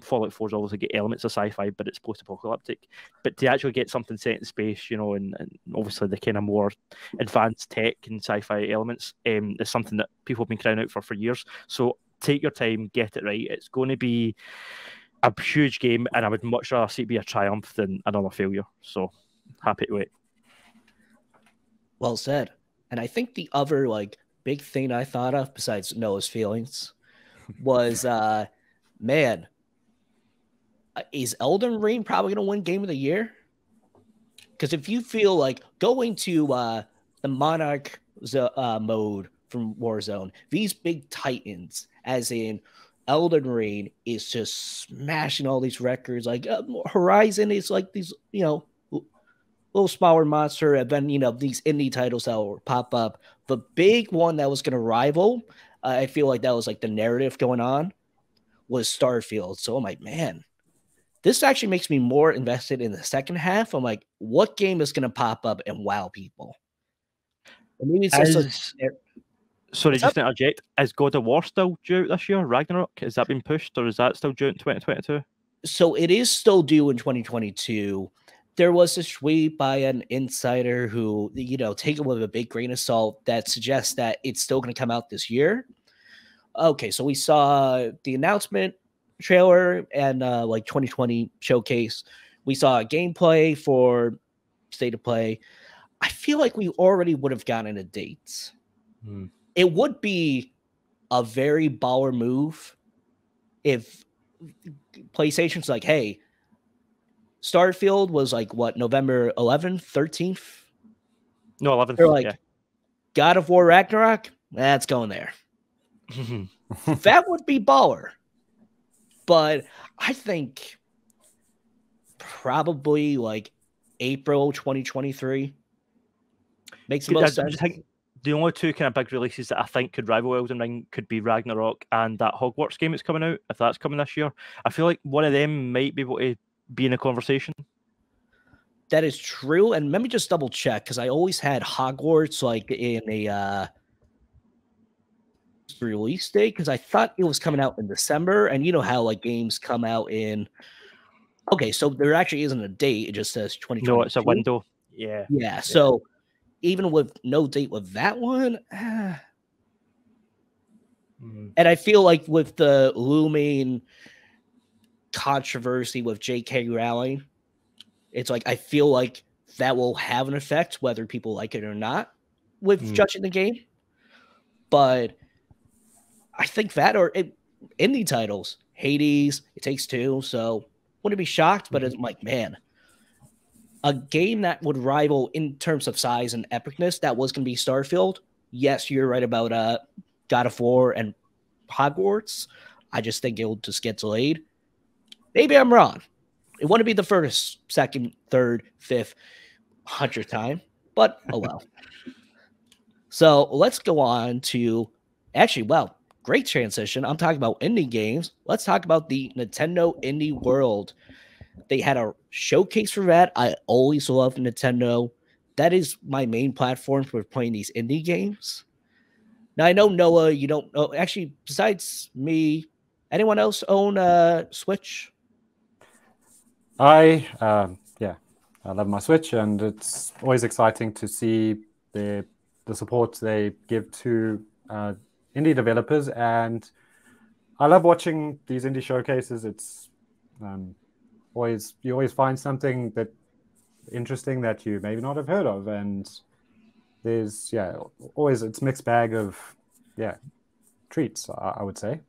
Fallout 4's obviously got elements of sci-fi, but it's post-apocalyptic. But to actually get something set in space, and obviously the kind of more advanced tech and sci-fi elements is something that people have been crying out for years. So take your time, get it right. It's going to be a huge game, and I would much rather see it be a triumph than another failure. So happy to wait. Well said. And I think the other big thing I thought of besides Noah's feelings was, man, is Elden Ring probably going to win Game of the Year? Because if you feel like going to the Monarch mode from Warzone, these big titans, as in Elden Ring, is just smashing all these records. Like Horizon is like these, little smaller monster, and then these indie titles that will pop up. The big one that was going to rival, I feel like that was like the narrative going on, was Starfield. So I'm like, man, this actually makes me more invested in the second half. I'm like, what game is going to pop up and wow people? And maybe it's just sorry, What's just up? to interject. Is God of War still due out this year? Ragnarok? Has that been pushed, or is that still due in 2022? So it is still due in 2022. There was a tweet by an insider who, take it with a big grain of salt, that suggests that it's still going to come out this year. Okay, so we saw the announcement trailer and 2020 showcase. We saw gameplay for State of Play. I feel like we already would have gotten a date. It would be a very baller move if PlayStation's like, hey, Starfield was like what, November 11th, 13th? No, 11th. They're like, yeah. God of War Ragnarok, that's going there. That would be baller. But I think probably like April 2023 makes the most sense. The only two kind of big releases that I think could rival Elden Ring could be Ragnarok and that Hogwarts game that's coming out, if that's coming this year. I feel like one of them might be able to be in a conversation. That is true. And let me just double check, because I always had Hogwarts like in a release date, because I thought it was coming out in December. And you know how like games come out in... Okay, so there actually isn't a date. It just says 2022. No, it's a window. Yeah. Yeah, so even with no date with that one... And I feel like with the looming controversy with J.K. Rowling, it's like I feel like that will have an effect whether people like it or not with judging the game. But I think that, or indie titles, Hades, It Takes Two, so wouldn't be shocked, but it's like, man, a game that would rival in terms of size and epicness, that was going to be Starfield. Yes, you're right about God of War and Hogwarts. I just think it'll just get delayed. Maybe I'm wrong. It wouldn't be the first, second, third, fifth, 100th time, but oh well. So let's go on to, actually, well, great transition. I'm talking about indie games. Let's talk about the Nintendo Indie World. They had a showcase for that. I always love Nintendo. That is my main platform for playing these indie games. Now, I know, Noah, you don't know. Actually, besides me, anyone else own a Switch? I love my Switch, and it's always exciting to see the support they give to indie developers. And I love watching these indie showcases. It's you always find something that interesting that you maybe not have heard of, and there's always it's mixed bag of treats, I would say.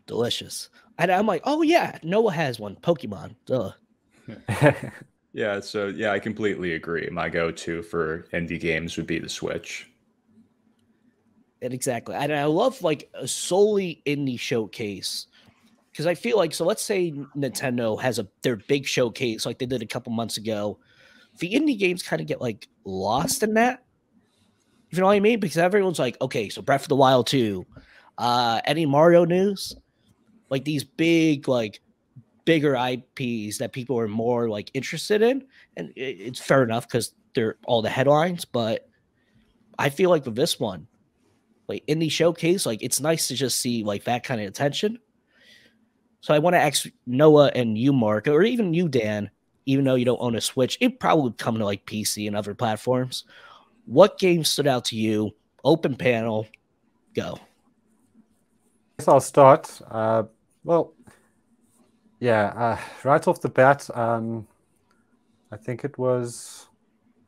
Delicious. And I'm like, oh yeah, Noah has one. Pokemon. Duh. Yeah, so I completely agree. My go-to for indie games would be the Switch. And exactly. And I love like a solely indie showcase, because I feel like, so let's say Nintendo has their big showcase like they did a couple months ago. The indie games kind of get like lost in that. You know what I mean? Because everyone's like, okay, so Breath of the Wild 2, any Mario news? Like these big, like bigger IPs that people are more like interested in. And it's fair enough because they're all the headlines. But I feel like with this one, like indie showcase, like it's nice to just see like that kind of attention. So I want to ask Noah and you, Marc, or even you, Dan, even though you don't own a Switch, it probably would come to like PC and other platforms. What game stood out to you? Open panel, go. I guess I'll start. Right off the bat, I think it was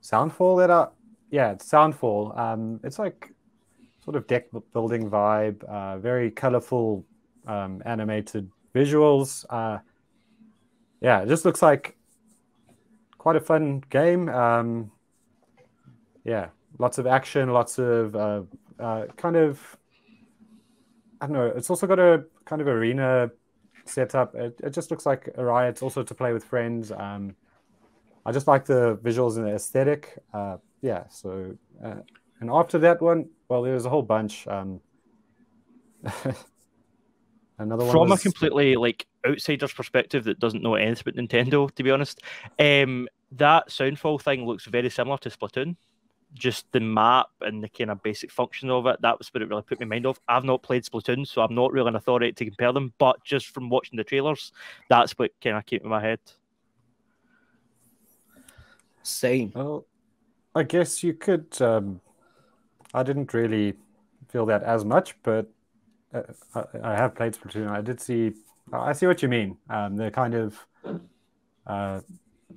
Soundfall it's Soundfall. It's like sort of deck building vibe, very colorful animated visuals. It just looks like quite a fun game. Lots of action, lots of kind of, I don't know, it's also got a kind of arena setup. It just looks like a riot, also to play with friends. I just like the visuals and the aesthetic. And after that one, well, there was a whole bunch. Another one from was... a completely like outsider's perspective that doesn't know anything about Nintendo, to be honest, that Soundfall thing looks very similar to Splatoon. Just the map and the kind of basic function of it, that was what it really put my mind off. I've not played Splatoon, so I'm not really an authority to compare them, but just from watching the trailers, that's what kind of came in my head. Same. Well, I guess you could. I didn't really feel that as much, but I have played Splatoon. I see what you mean. The kind of,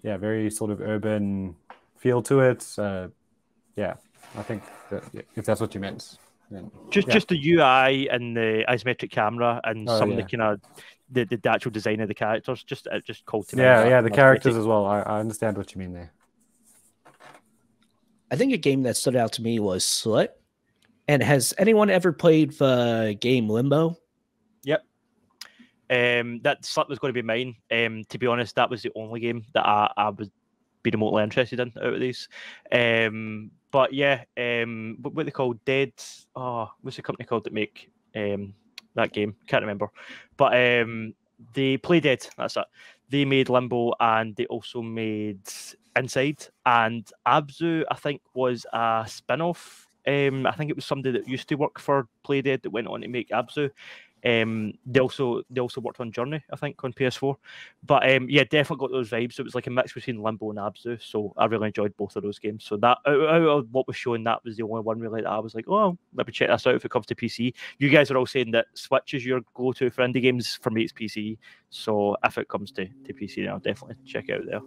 very sort of urban feel to it. Yeah, I think that if that's what you meant. Then, just the UI and the isometric camera and some of the kind of the actual design of the characters, just called to me. Yeah, the characters as well. I understand what you mean there. I think a game that stood out to me was Slit. And has anyone ever played the game Limbo? Yep. That Slit was going to be mine. To be honest, that was the only game that I would be remotely interested in out of these. But yeah, what they call Dead. Oh, what's the company called that make that game? Can't remember. But they Play Dead. That's it. They made Limbo, and they also made Inside. And Abzu, I think, was a spin-off. I think it was somebody that used to work for Playdead that went on to make Abzu. They also worked on Journey, I think, on PS4. But definitely got those vibes. It was like a mix between Limbo and Abzu. So I really enjoyed both of those games. So that out of what was shown, that was the only one really that I was like, oh, let me check this out if it comes to PC. You guys are all saying that Switch is your go-to for indie games. For me, it's PC. So if it comes to PC, then I'll definitely check it out there.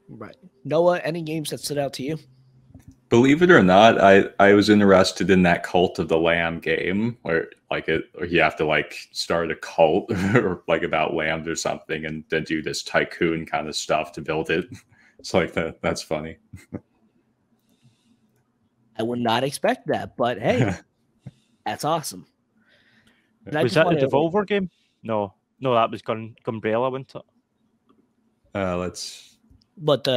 Right. Noah, any games that stood out to you? Believe it or not, I was interested in that Cult of the Lamb game where you have to start a cult or about lambs or something and then do this tycoon kind of stuff to build it. It's like that. That's funny. I would not expect that, but hey, that's awesome. Was that a Devolver game? No, that was Gunbrella, wasn't it? But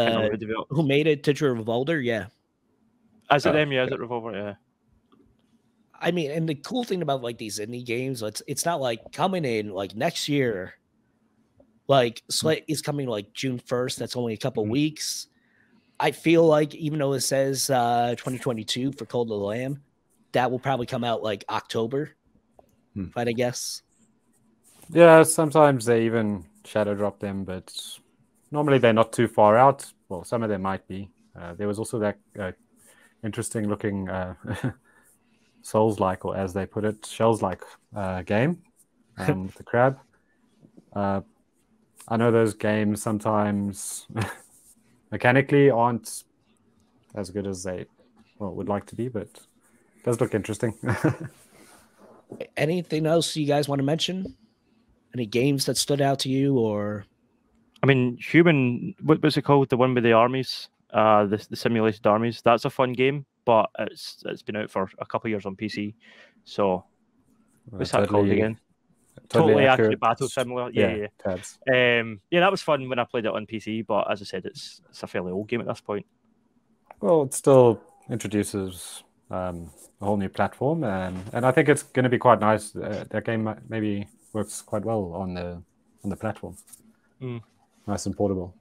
who made it? Tetra Revolver? Yeah. Is it them? Yeah, is it Revolver? Yeah. I mean, and the cool thing about these indie games, it's not coming in next year. Slit is coming June 1st. That's only a couple weeks. I feel like even though it says 2022 for Cult of the Lamb, that will probably come out October. If I had to guess. Yeah, sometimes they even shadow drop them, but normally they're not too far out. Well, some of them might be. There was also that interesting looking Souls-like, or as they put it, Shells-like game with the crab. I know those games sometimes mechanically aren't as good as they would like to be, but it does look interesting. Anything else you guys want to mention? Any games that stood out to you, or? I mean, Human. What was it called? The one with the armies, the simulated armies. That's a fun game, but it's been out for a couple of years on PC. So, what's that called again? Totally accurate battle simulator. Yeah. Tabs. That was fun when I played it on PC, but as I said, it's a fairly old game at this point. Well, it still introduces a whole new platform, and I think it's going to be quite nice. That game maybe works quite well on the platform. Nice and portable.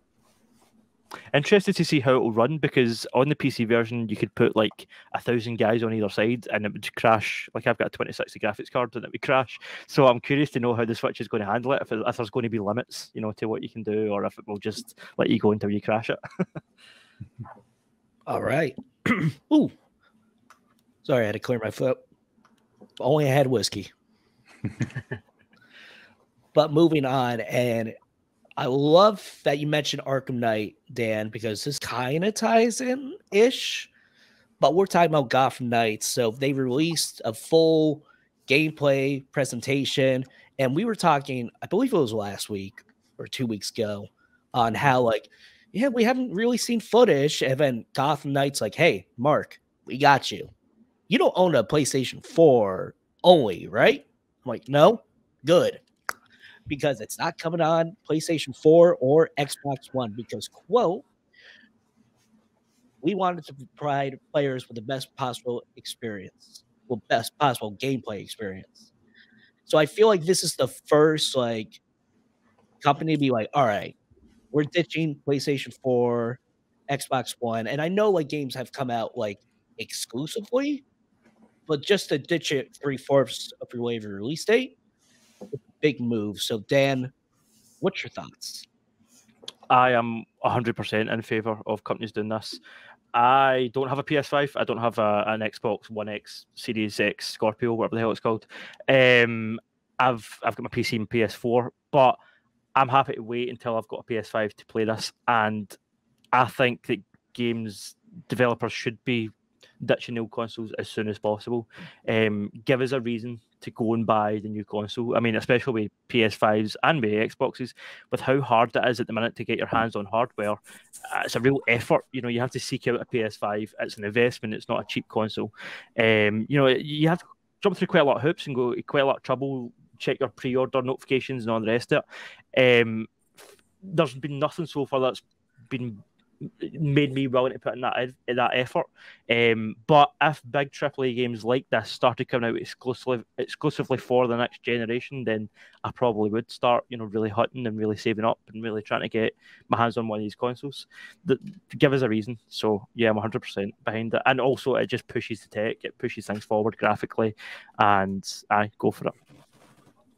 Interested to see how it will run, because on the PC version you could put 1,000 guys on either side and it would crash. I've got a 2060 graphics card and it would crash. So I'm curious to know how the Switch is going to handle it, if there's going to be limits, to what you can do, or if it will just let you go until you crash it. All right. Ooh. Sorry, I had to clear my throat. If only I had whiskey. But moving on, and I love that you mentioned Arkham Knight, Dan, because this kind of ties in-ish, but we're talking about Gotham Knights. So they released a full gameplay presentation, and we were talking, I believe it was last week or 2 weeks ago, on how, we haven't really seen footage, and then Gotham Knights hey, Marc, we got you. You don't own a PlayStation 4 only, right? I'm like, no? Good. Because it's not coming on PlayStation 4 or Xbox One, because, quote, we wanted to provide players with the best possible experience, best possible gameplay experience. So I feel like this is the first like company to be like, all right, we're ditching PlayStation 4, Xbox One, and I know like games have come out like exclusively, but just to ditch it 3/4 of your wave release date, big move. So Dan, what's your thoughts? I am 100% in favor of companies doing this. I don't have a PS5. I don't have an Xbox One X, Series X, Scorpio, whatever the hell it's called. I've got my PC and PS4, but I'm happy to wait until I've got a PS5 to play this. And I think that games developers should be ditching the old consoles as soon as possible. Give us a reason to go and buy the new console. I mean, especially with PS5s and with Xboxes, with how hard it is at the minute to get your hands on hardware, it's a real effort. You know, you have to seek out a PS5. It's an investment. It's not a cheap console. You know, you have to jump through quite a lot of hoops and go quite a lot of trouble, check your pre-order notifications and all the rest of it. There's been nothing so far that's been made me willing to put in that effort. But if big AAA games like this started coming out exclusively for the next generation, then I probably would start, you know, really hunting and really saving up and really trying to get my hands on one of these consoles. Give us a reason. So yeah, I'm 100% behind it. And also it just pushes the tech, it pushes things forward graphically, and I go for it.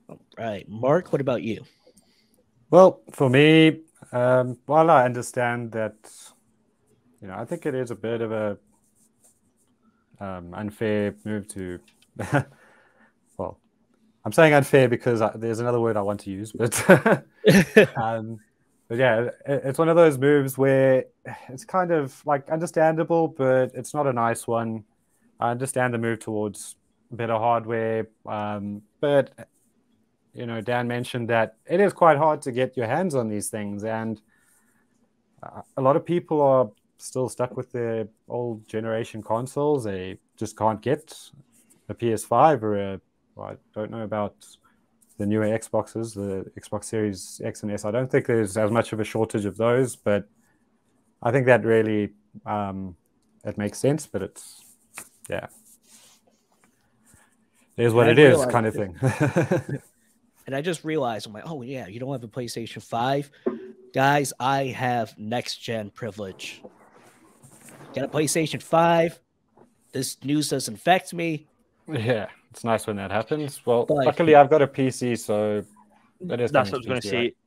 All right, Mark, what about you? Well, for me, while I understand that, you know, I think it is a bit of a unfair move to. Well, I'm saying unfair because there's another word I want to use, but but yeah, it's one of those moves where it's kind of like understandable, but it's not a nice one. I understand the move towards better hardware, but you know, Dan mentioned that it is quite hard to get your hands on these things, and a lot of people are still stuck with their old generation consoles. They just can't get a PS5 or I don't know about the newer Xboxes, the Xbox Series X and S. I don't think there's as much of a shortage of those, but I think that really it makes sense. But it's yeah, it is what it is, kind of thing. And I just realized, I'm like, oh, yeah, you don't have a PlayStation 5? Guys, I have next-gen privilege. Got a PlayStation 5. This news doesn't affect me. Yeah, it's nice when that happens. Well, luckily, I've got a PC, so that's what I was going to say. Right?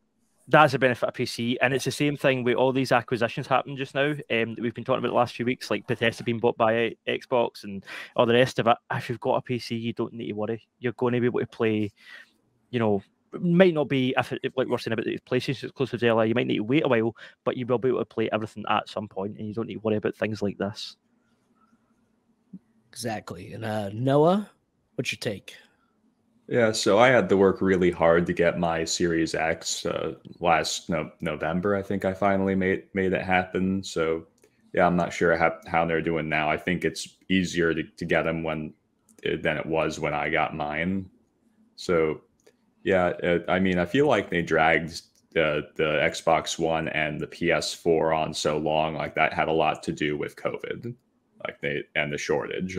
That's a benefit of PC, and it's the same thing with all these acquisitions happening just now that we've been talking about the last few weeks, like Bethesda being bought by Xbox and all the rest of it. If you've got a PC, you don't need to worry. You're going to be able to play. You know, it might not be like we're saying about the PlayStation exclusives earlier. You might need to wait a while, but you will be able to play everything at some point, and you don't need to worry about things like this. Exactly. And Noah, what's your take? Yeah, so I had to work really hard to get my Series X last November. I think I finally made it happen. So yeah, I'm not sure how they're doing now. I think it's easier to get them than it was when I got mine. So. Yeah, I mean, I feel like they dragged the Xbox One and the PS4 on so long. Like that had a lot to do with COVID, and the shortage.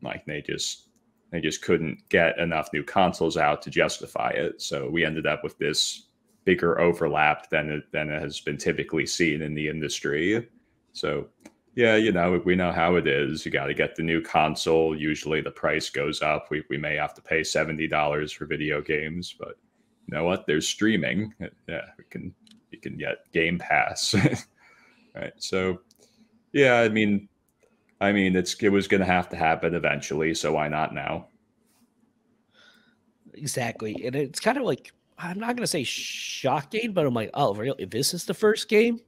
Like they just couldn't get enough new consoles out to justify it. So we ended up with this bigger overlap than it has been typically seen in the industry. So yeah, you know, we know how it is. You got to get the new console. Usually the price goes up. We may have to pay $70 for video games, but you know what? There's streaming. Yeah, you can get Game Pass. Right. So yeah, I mean it was going to have to happen eventually. So why not now? Exactly. And it's kind of like, I'm not going to say shocking, but I'm like, oh, really? This is the first game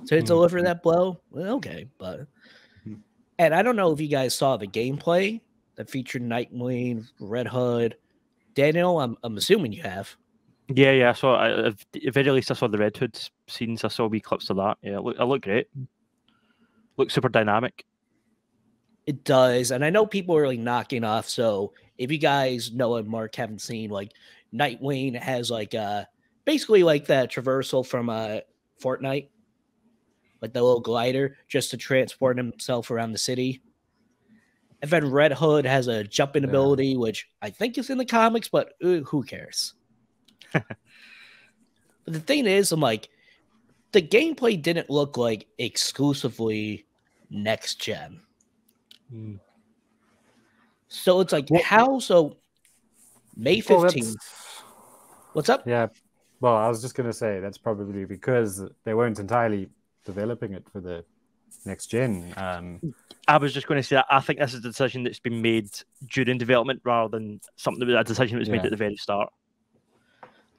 to deliver that blow? Well, okay, but and I don't know if you guys saw the gameplay that featured Nightwing, Red Hood, Daniel. I'm assuming you have. Yeah. So at very least I saw the Red Hood scenes. I saw wee clips of that. Yeah, it looked great. Looks super dynamic. It does, and I know people are like knocking off. So if you guys, Noah and Mark, haven't seen, like Nightwing has like basically like that traversal from Fortnite. Like the little glider just to transport himself around the city. And then Red Hood has a jumping ability, which I think is in the comics, but who cares? But the thing is, I'm like, the gameplay didn't look like exclusively next gen. So it's like, how? So May 15th. What's up? Yeah. Well, I was just going to say that's probably because they weren't entirely developing it for the next gen. I was just going to say that I think this is a decision that's been made during development rather than a decision that was made at the very start.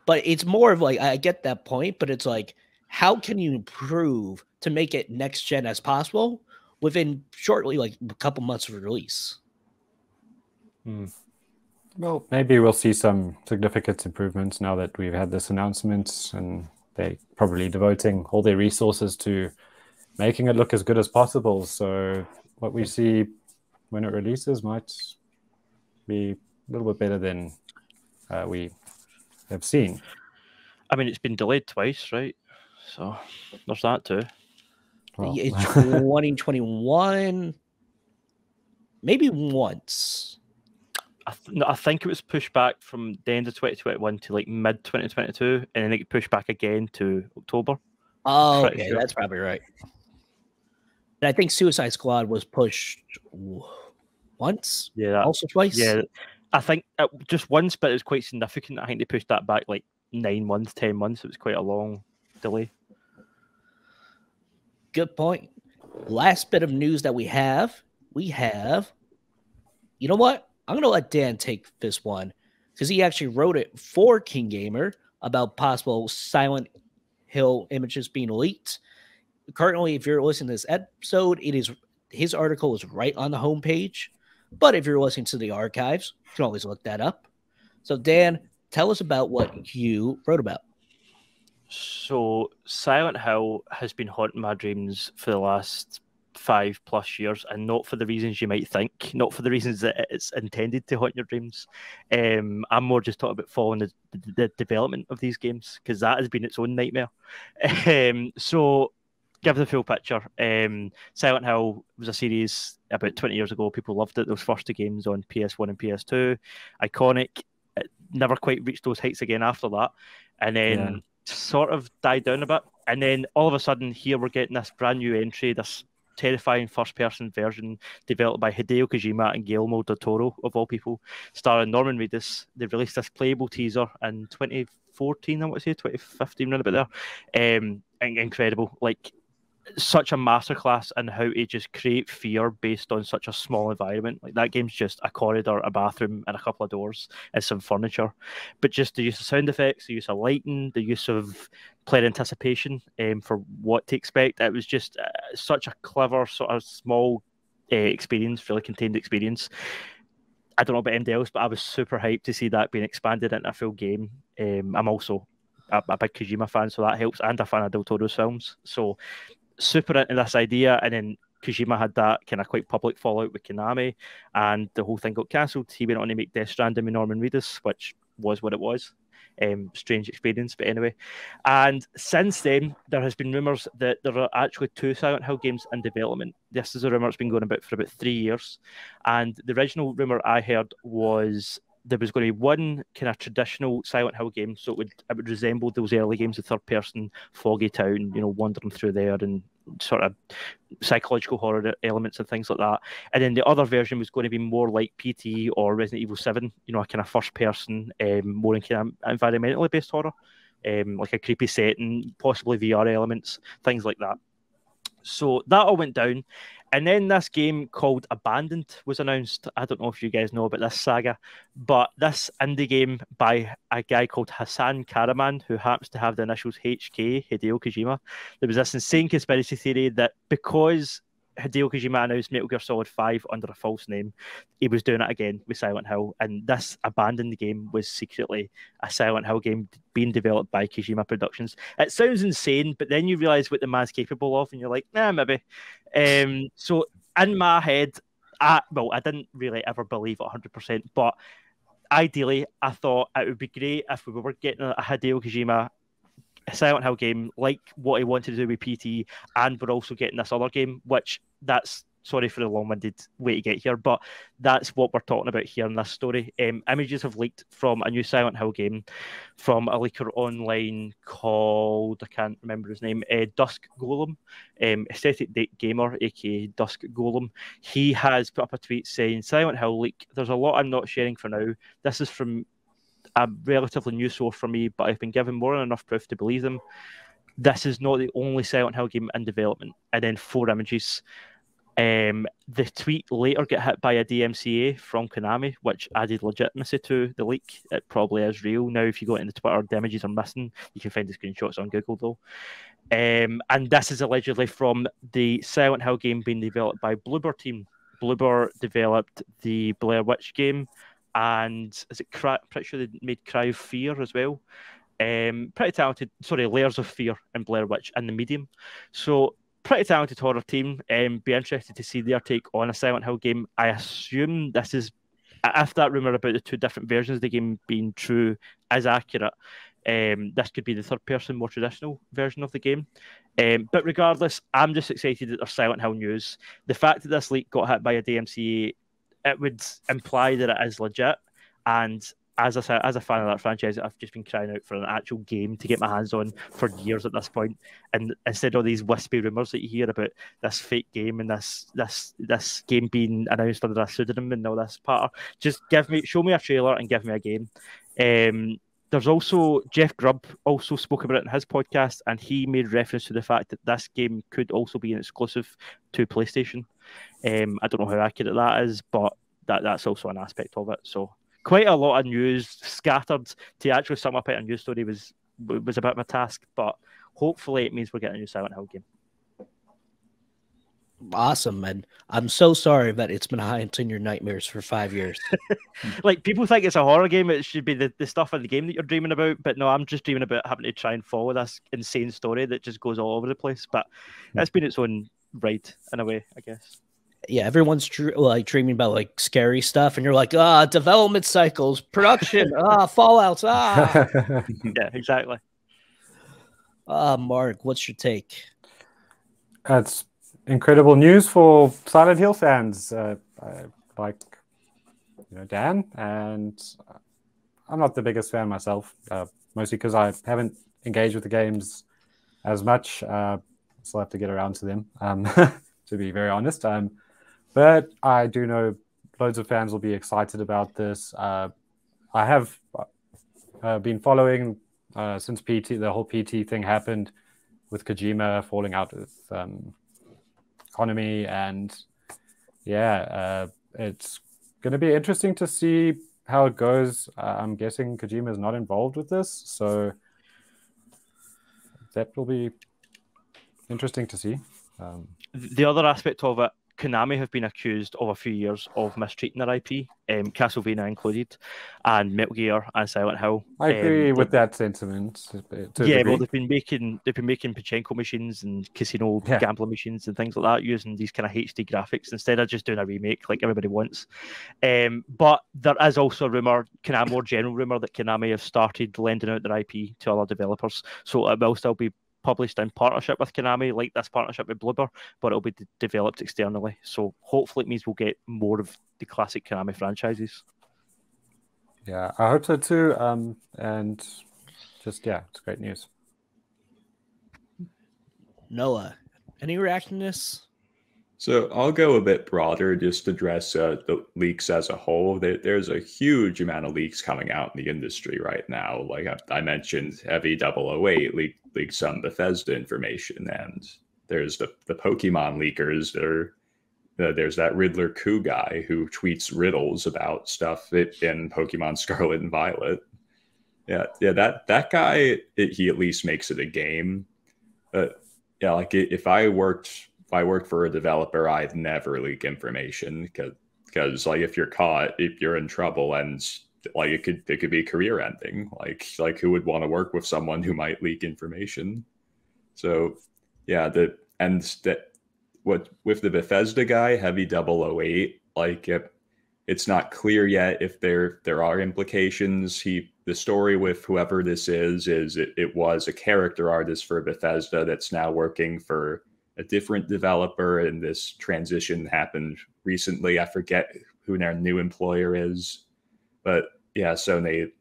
But it's more of like, I get that point, but it's like, how can you improve to make it next gen as possible within shortly, like a couple months of release? Well, maybe we'll see some significant improvements now that we've had this announcement, and they're probably devoting all their resources to making it look as good as possible. So what we see when it releases might be a little bit better than we have seen. I mean, it's been delayed twice, right? So there's that too. Well, It's 2021, maybe once. I think it was pushed back from the end of 2021 to like mid 2022, and then it pushed back again to October. Oh, okay, sure. That's probably right. And I think Suicide Squad was pushed once, also twice. Yeah, I think just once, but it was quite significant. I think they pushed that back like 9 months, 10 months. It was quite a long delay. Good point. Last bit of news that we have, you know what? I'm going to let Dan take this one because he actually wrote it for KeenGamer about possible Silent Hill images being leaked. Currently, if you're listening to this episode, his article is right on the homepage. But if you're listening to the archives, you can always look that up. So, Dan, tell us about what you wrote about. So, Silent Hill has been haunting my dreams for the last 5+ years, and not for the reasons you might think, not for the reasons that it's intended to haunt your dreams. I'm more just talking about following the development of these games, because that has been its own nightmare. So, give the full picture. Silent Hill was a series about 20 years ago. People loved it. Those first two games on PS1 and PS2. Iconic. It never quite reached those heights again after that. And then sort of died down a bit. And then all of a sudden, here we're getting this brand new entry, this terrifying first-person version developed by Hideo Kojima and Guillermo del Toro, of all people, starring Norman Reedus. They released this playable teaser in 2014, I want to say, 2015, around about there. Incredible. Like, such a masterclass in how to just create fear based on such a small environment. Like, that game's just a corridor, a bathroom, and a couple of doors and some furniture. But just the use of sound effects, the use of lighting, the use of player anticipation for what to expect. It was just such a clever, sort of small experience, really contained experience. I don't know about anybody else, but I was super hyped to see that being expanded into a full game. I'm also a big Kojima fan, so that helps, and a fan of Del Toro's films. So super into this idea, and then Kojima had that kind of quite public fallout with Konami, and the whole thing got cancelled. He went on to make Death Stranding with Norman Reedus, which was what it was. Strange experience, but anyway. And since then, there has been rumours that there are actually 2 Silent Hill games in development. This is a rumour that's been going about for about 3 years. And the original rumour I heard was there was going to be one kind of traditional Silent Hill game, so it would resemble those early games, the third-person foggy town, wandering through there and sort of psychological horror elements and things like that. And then the other version was going to be more like PT or Resident Evil 7, a kind of first-person, more in kind of environmentally based horror, like a creepy setting, possibly VR elements, things like that. So that all went down. And then this game called Abandoned was announced. I don't know if you guys know about this saga, but this indie game by a guy called Hassan Karaman, who happens to have the initials HK, Hideo Kojima. There was this insane conspiracy theory that because Hideo Kojima announced Metal Gear Solid 5 under a false name, he was doing it again with Silent Hill, and this Abandoned game was secretly a Silent Hill game being developed by Kojima Productions. It sounds insane, but then you realise what the man's capable of, and you're like, nah, maybe. So in my head, I didn't really ever believe it 100%, but ideally, I thought it would be great if we were getting a Hideo Kojima Silent Hill game like what he wanted to do with PT, and we're also getting this other game, which that's Sorry for the long-winded way to get here, but that's what we're talking about here in this story. Images have leaked from a new Silent Hill game from a leaker online called, I can't remember his name, Dusk Golem, Aesthetic Gamer, aka Dusk Golem. He has put up a tweet saying, Silent Hill leak, there's a lot I'm not sharing for now. This is from a relatively new source for me, but I've been given more than enough proof to believe them. This is not the only Silent Hill game in development. And then 4 images. The tweet later got hit by a DMCA from Konami, which added legitimacy to the leak. It probably is real. Now, if you go into Twitter, the images are missing. You can find the screenshots on Google, though. And this is allegedly from the Silent Hill game being developed by Bloober team. Bloober developed the Blair Witch game, and is it pretty sure they made Cry of Fear as well. Pretty talented, Layers of Fear and Blair Witch in the medium. So, pretty talented horror team. Be interested to see their take on a Silent Hill game. I assume this is, if that rumor about the 2 different versions of the game being true is accurate, this could be the third-person, more traditional version of the game. But regardless, I'm just excited that there's Silent Hill news. The fact that this leak got hit by a DMCA, it would imply that it is legit. And as I said, as a fan of that franchise, I've just been crying out for an actual game to get my hands on for years at this point. And instead of these wispy rumors that you hear about this fake game and this game being announced under a pseudonym and all this part, just show me a trailer and give me a game. There's also Jeff Grubb also spoke about it in his podcast, and he made reference to the fact that this game could also be an exclusive to PlayStation. I don't know how accurate that is, but that's also an aspect of it. So quite a lot of news scattered. To actually sum up a news story was a bit of a task, but hopefully it means we're getting a new Silent Hill game. Awesome, and I'm so sorry that it's been haunting your nightmares for 5 years. Like, people think it's a horror game, it should be the stuff in the game that you're dreaming about, but no, I'm just dreaming about having to try and follow this insane story that just goes all over the place. But it's been its own ride in a way, I guess. Yeah, everyone's dreaming about like scary stuff, and you're like, development cycles, production, fallouts, Yeah, exactly. Mark, what's your take? That's incredible news for Silent Hill fans, like Dan, and I'm not the biggest fan myself, mostly because I haven't engaged with the games as much. Still have to get around to them, to be very honest. But I do know loads of fans will be excited about this. I have been following since the whole PT thing happened, with Kojima falling out with Konami, and it's going to be interesting to see how it goes. I'm guessing Kojima is not involved with this, so that will be interesting to see. The other aspect of it, Konami have been accused of a few years of mistreating their IP, Castlevania included, and Metal Gear and Silent Hill. I agree with that sentiment. Well, they've been making pachinko machines and casino gambling machines and things like that using these kind of HD graphics instead of just doing a remake like everybody wants. But there is also a rumor, kind of more general rumor, that Konami have started lending out their IP to other developers, so it will still be published in partnership with Konami, like this partnership with Bloober, but it'll be developed externally. So hopefully it means we'll get more of the classic Konami franchises. Yeah, I hope so too. And just, it's great news. Noah, any reaction to this? So I'll go a bit broader, just address the leaks as a whole. There's a huge amount of leaks coming out in the industry right now. Like I mentioned, Heavy 008 leaked some Bethesda information, and there's the Pokemon leakers. There's that Riddler Coup guy who tweets riddles about stuff in Pokemon Scarlet and Violet. Yeah, that guy, he at least makes it a game. Like if I worked for a developer, I'd never leak information because like if you're caught, if you're in trouble, and like it could be career ending. Like who would want to work with someone who might leak information? So with the Bethesda guy, Heavy 008, like it's not clear yet if there are implications. The story with whoever this is it was a character artist for Bethesda that's now working for a different developer, and this transition happened recently. I forget who their new employer is, but yeah, so they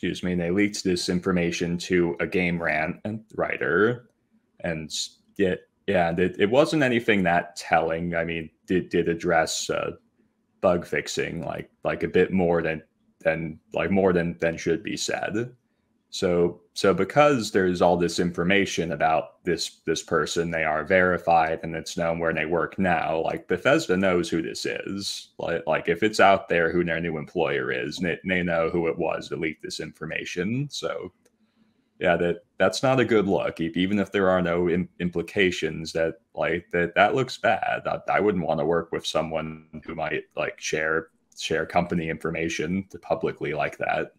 leaked this information to a game writer, and it wasn't anything that telling. I mean, did address bug fixing like a bit more than should be said. So because there's all this information about this person, they are verified and it's known where they work now. Like Bethesda knows who this is. Like if it's out there who their new employer is, they know who it was that leaked this information. So yeah, that's not a good look. Even if there are no implications, that looks bad. I wouldn't want to work with someone who might like share company information publicly like that.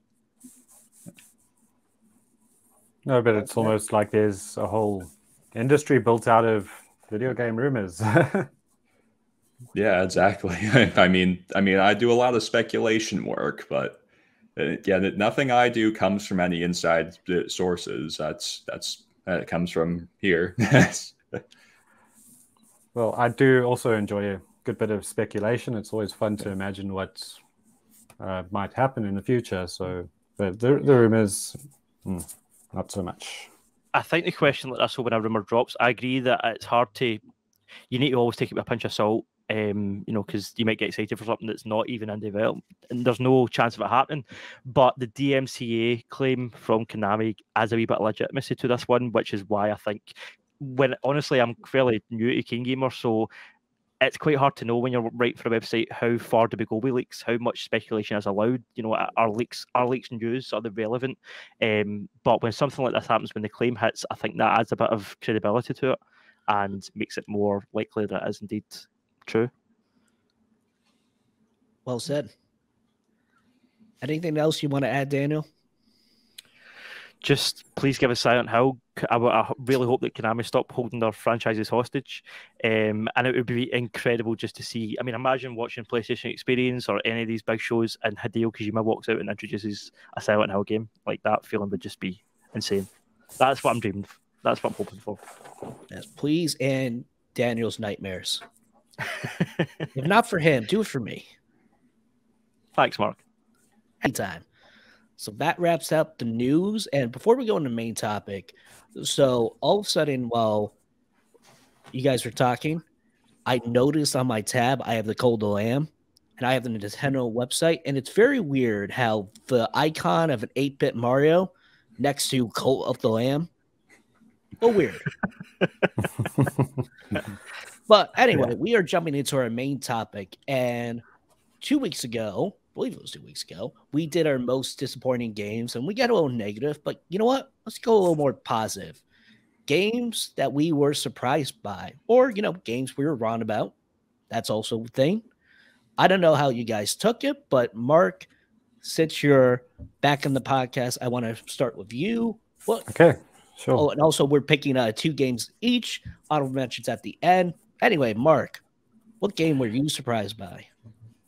No, but it's almost like there's a whole industry built out of video game rumors. Yeah, exactly. I mean, I do a lot of speculation work, but nothing I do comes from any inside sources. It comes from here. Well, I do also enjoy a good bit of speculation. It's always fun to imagine what might happen in the future. So, but the rumors. Not so much. I think the question like this, when a rumor drops, I agree that it's hard to. You need to always take it with a pinch of salt, because you might get excited for something that's not even in development, and there's no chance of it happening. But the DMCA claim from Konami adds a wee bit of legitimacy to this one, which is why I think, honestly, I'm fairly new to KeenGamer, so it's quite hard to know when you're writing for a website how far do we go with leaks, how much speculation is allowed. Are leaks news, are they relevant? But when something like this happens, when the claim hits, I think that adds a bit of credibility to it and makes it more likely that it is indeed true. Well said. Anything else you want to add, Daniel? Just please give us Silent Hill. I really hope that Konami stop holding their franchises hostage. And it would be incredible just to see. I mean, imagine watching PlayStation Experience or any of these big shows and Hideo Kojima walks out and introduces a Silent Hill game. Like, that feeling would just be insane. That's what I'm dreaming of. That's what I'm hoping for. Yes, please, and Daniel's nightmares. If not for him, do it for me. Thanks, Mark. Anytime. So that wraps up the news. And before we go into the main topic, so all of a sudden, while you guys were talking, I noticed on my tab I have the Cult of the Lamb, and I have the Nintendo website, and it's very weird how the icon of an 8-bit Mario next to Cult of the Lamb. Oh, weird. But anyway, we are jumping into our main topic, and 2 weeks ago, I believe it was 2 weeks ago, we did our most disappointing games, and we got a little negative, but you know what? Let's go a little more positive. Games that we were surprised by, or, games we were wrong about. That's also a thing. I don't know how you guys took it, but Mark, since you're back in the podcast, I want to start with you. Okay, sure. Oh, and also we're picking 2 games each. Honorable mentions at the end. Anyway, Mark, what game were you surprised by?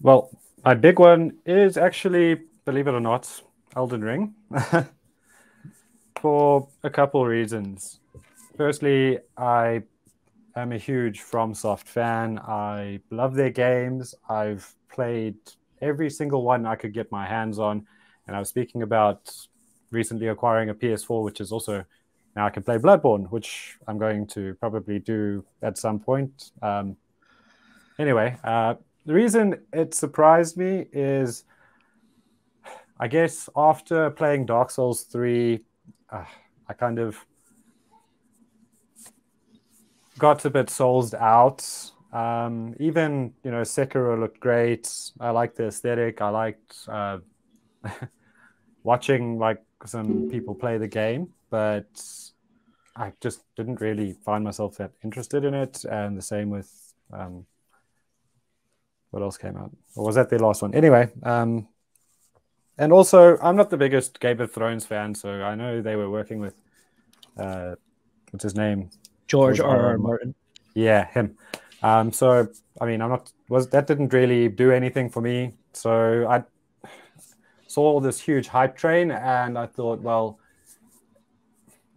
Well, my big one is actually, believe it or not, Elden Ring. For a couple reasons. Firstly, I am a huge FromSoft fan. I love their games. I've played every single one I could get my hands on. And I was speaking about recently acquiring a PS4, which is also now I can play Bloodborne, which I'm going to probably do at some point. Anyway, the reason it surprised me is, I guess, after playing Dark Souls 3, I kind of got a bit soulsed out. Even, Sekiro looked great. I liked the aesthetic. I liked watching some people play the game, but I just didn't really find myself that interested in it. And the same with what else came out? Or was that their last one? Anyway, and also I'm not the biggest Game of Thrones fan, so I know they were working with what's his name? George R.R. Martin. Yeah, him. So I mean, that didn't really do anything for me. So I saw this huge hype train, and I thought, well,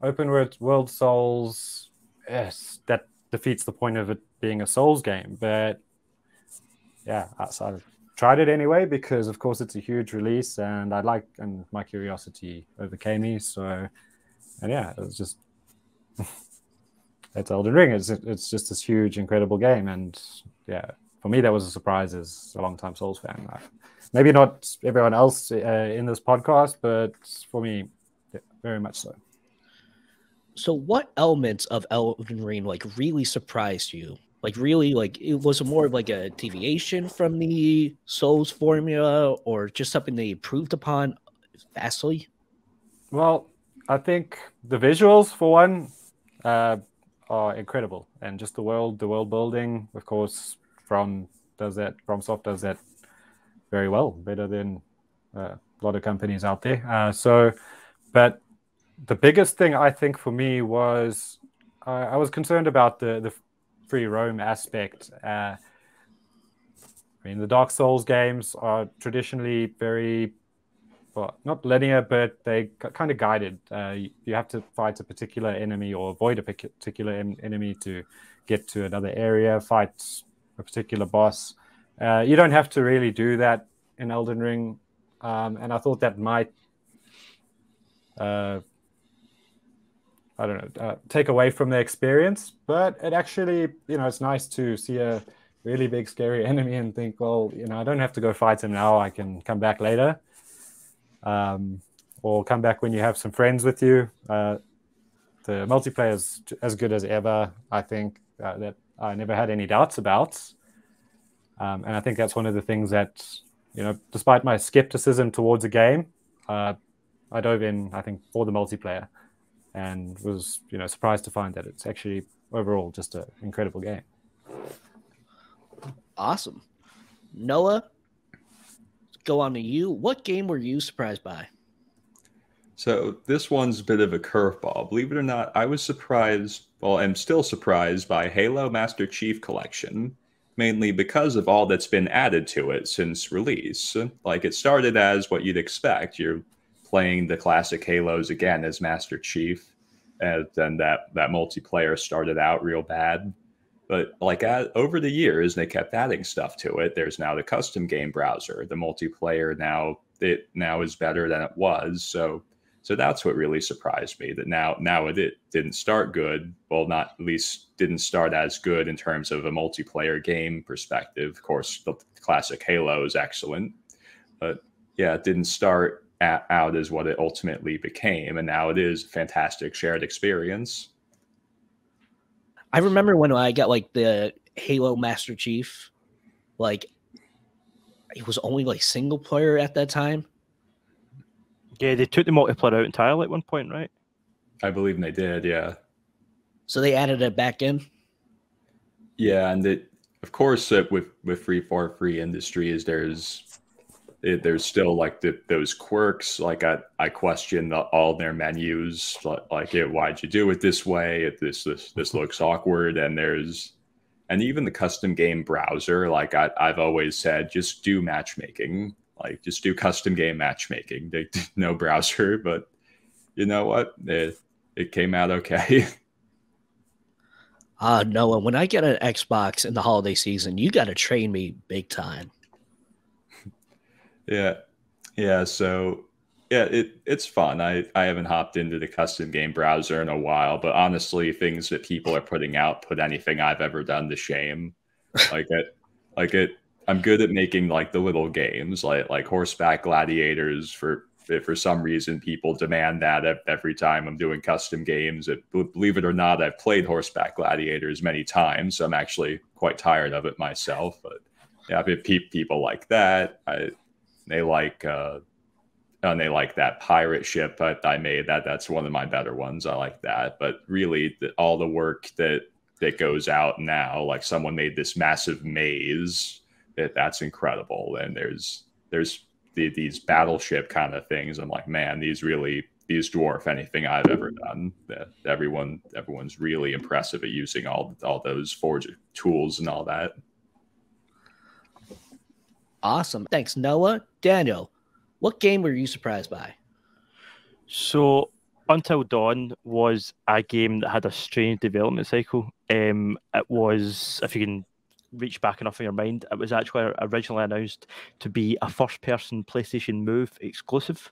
open world Souls, yes, that defeats the point of it being a Souls game. But yeah, so I've tried it anyway because, of course, it's a huge release, and my curiosity overcame me. So, and yeah, it was just it's Elden Ring. It's just this huge, incredible game, and yeah, for me that was a surprise as a long-time Souls fan. Maybe not everyone else in this podcast, but for me, yeah, very much so. So what elements of Elden Ring like really surprised you? Like really, like it was more of like a deviation from the Souls formula, or just something they improved upon vastly? Well, I think the visuals, for one, are incredible, and just the world building, of course, FromSoft does that very well, better than a lot of companies out there. But the biggest thing I think for me was I was concerned about the free roam aspect. I mean, the Dark Souls games are traditionally very, well, not linear, but they kind of guided. You have to fight a particular enemy or avoid a particular enemy to get to another area, fight a particular boss. You don't have to really do that in Elden Ring. And I thought that might I don't know, take away from the experience. But it actually, it's nice to see a really big, scary enemy and think, well, I don't have to go fight him now. I can come back later. Or come back when you have some friends with you. The multiplayer is as good as ever, I think, that I never had any doubts about. And I think that's one of the things that, despite my skepticism towards a game, I dove in, I think, for the multiplayer. And was, surprised to find that it's actually overall just an incredible game. Awesome. Noah, go on to you. What game were you surprised by? So this one's a bit of a curveball. Believe it or not, I was surprised, well, I'm still surprised by Halo Master Chief Collection, mainly because of all that's been added to it since release. Like, it started as what you'd expect. You're playing the classic Halos again as Master Chief, and then that multiplayer started out real bad. But like over the years, they kept adding stuff to it. There's now the custom game browser. The multiplayer now is better than it was. So that's what really surprised me. That now it didn't start good. Well, not at least didn't start as good in terms of a multiplayer game perspective. Of course, the classic Halo is excellent, but yeah, it didn't start out as what it ultimately became, and now it is a fantastic shared experience. I remember when I got like the Halo Master Chief, like it was only like single player at that time. Yeah, they took the multiplayer out entirely at one point, right? I believe they did, yeah. So they added it back in. Yeah, and of course, with free industries, there's still like those quirks. Like I question all their menus. Like, why'd you do it this way? This looks awkward. And even the custom game browser. Like I've always said, just do matchmaking. Like, just do custom game matchmaking. No browser, but you know what? It came out okay. Noah, when I get an Xbox in the holiday season, you got to train me big time. Yeah. So yeah, it's fun. I haven't hopped into the custom game browser in a while, but honestly, things that people are putting out put anything I've ever done to shame. I'm good at making like the little games, like horseback gladiators. For some reason, people demand that every time I'm doing custom games. Believe it or not, I've played horseback gladiators many times, so I'm actually quite tired of it myself. But yeah, people like that. They like that pirate ship that I made. That's one of my better ones. I like that. But really, all the work that goes out now, like someone made this massive maze. That's incredible. And there's these battleship kind of things. I'm like, man, these dwarf anything I've ever done. Everyone's really impressive at using all those forge tools and all that. Awesome. Thanks, Noah. Daniel, what game were you surprised by? So Until Dawn was a game that had a strange development cycle. It was, if you can reach back enough in your mind, it was actually originally announced to be a first-person PlayStation Move exclusive.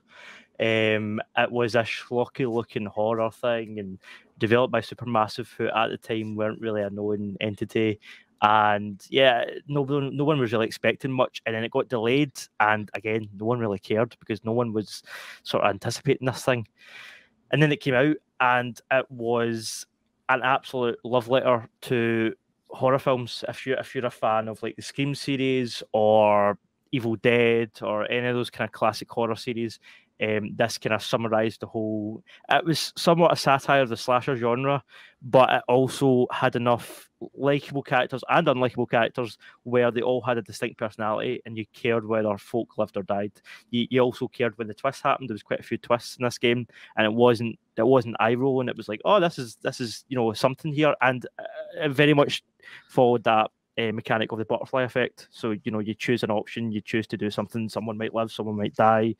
It was a schlocky-looking horror thing, and developed by Supermassive, who at the time weren't really a known entity. And yeah, no one was really expecting much, and then it got delayed, and again, no one really cared because no one was sort of anticipating this thing. And then it came out, and it was an absolute love letter to horror films. If you're a fan of like the Scream series or Evil Dead or any of those kind of classic horror series, this kind of summarized the whole. It was somewhat a satire of the slasher genre, but it also had enough likable characters and unlikable characters where they all had a distinct personality, and you cared whether folk lived or died. You also cared when the twists happened. There was quite a few twists in this game, and it wasn't eye rolling. It was like, oh, this is something here, and it very much followed that mechanic of the butterfly effect. So you choose an option, you choose to do something. Someone might live, someone might die.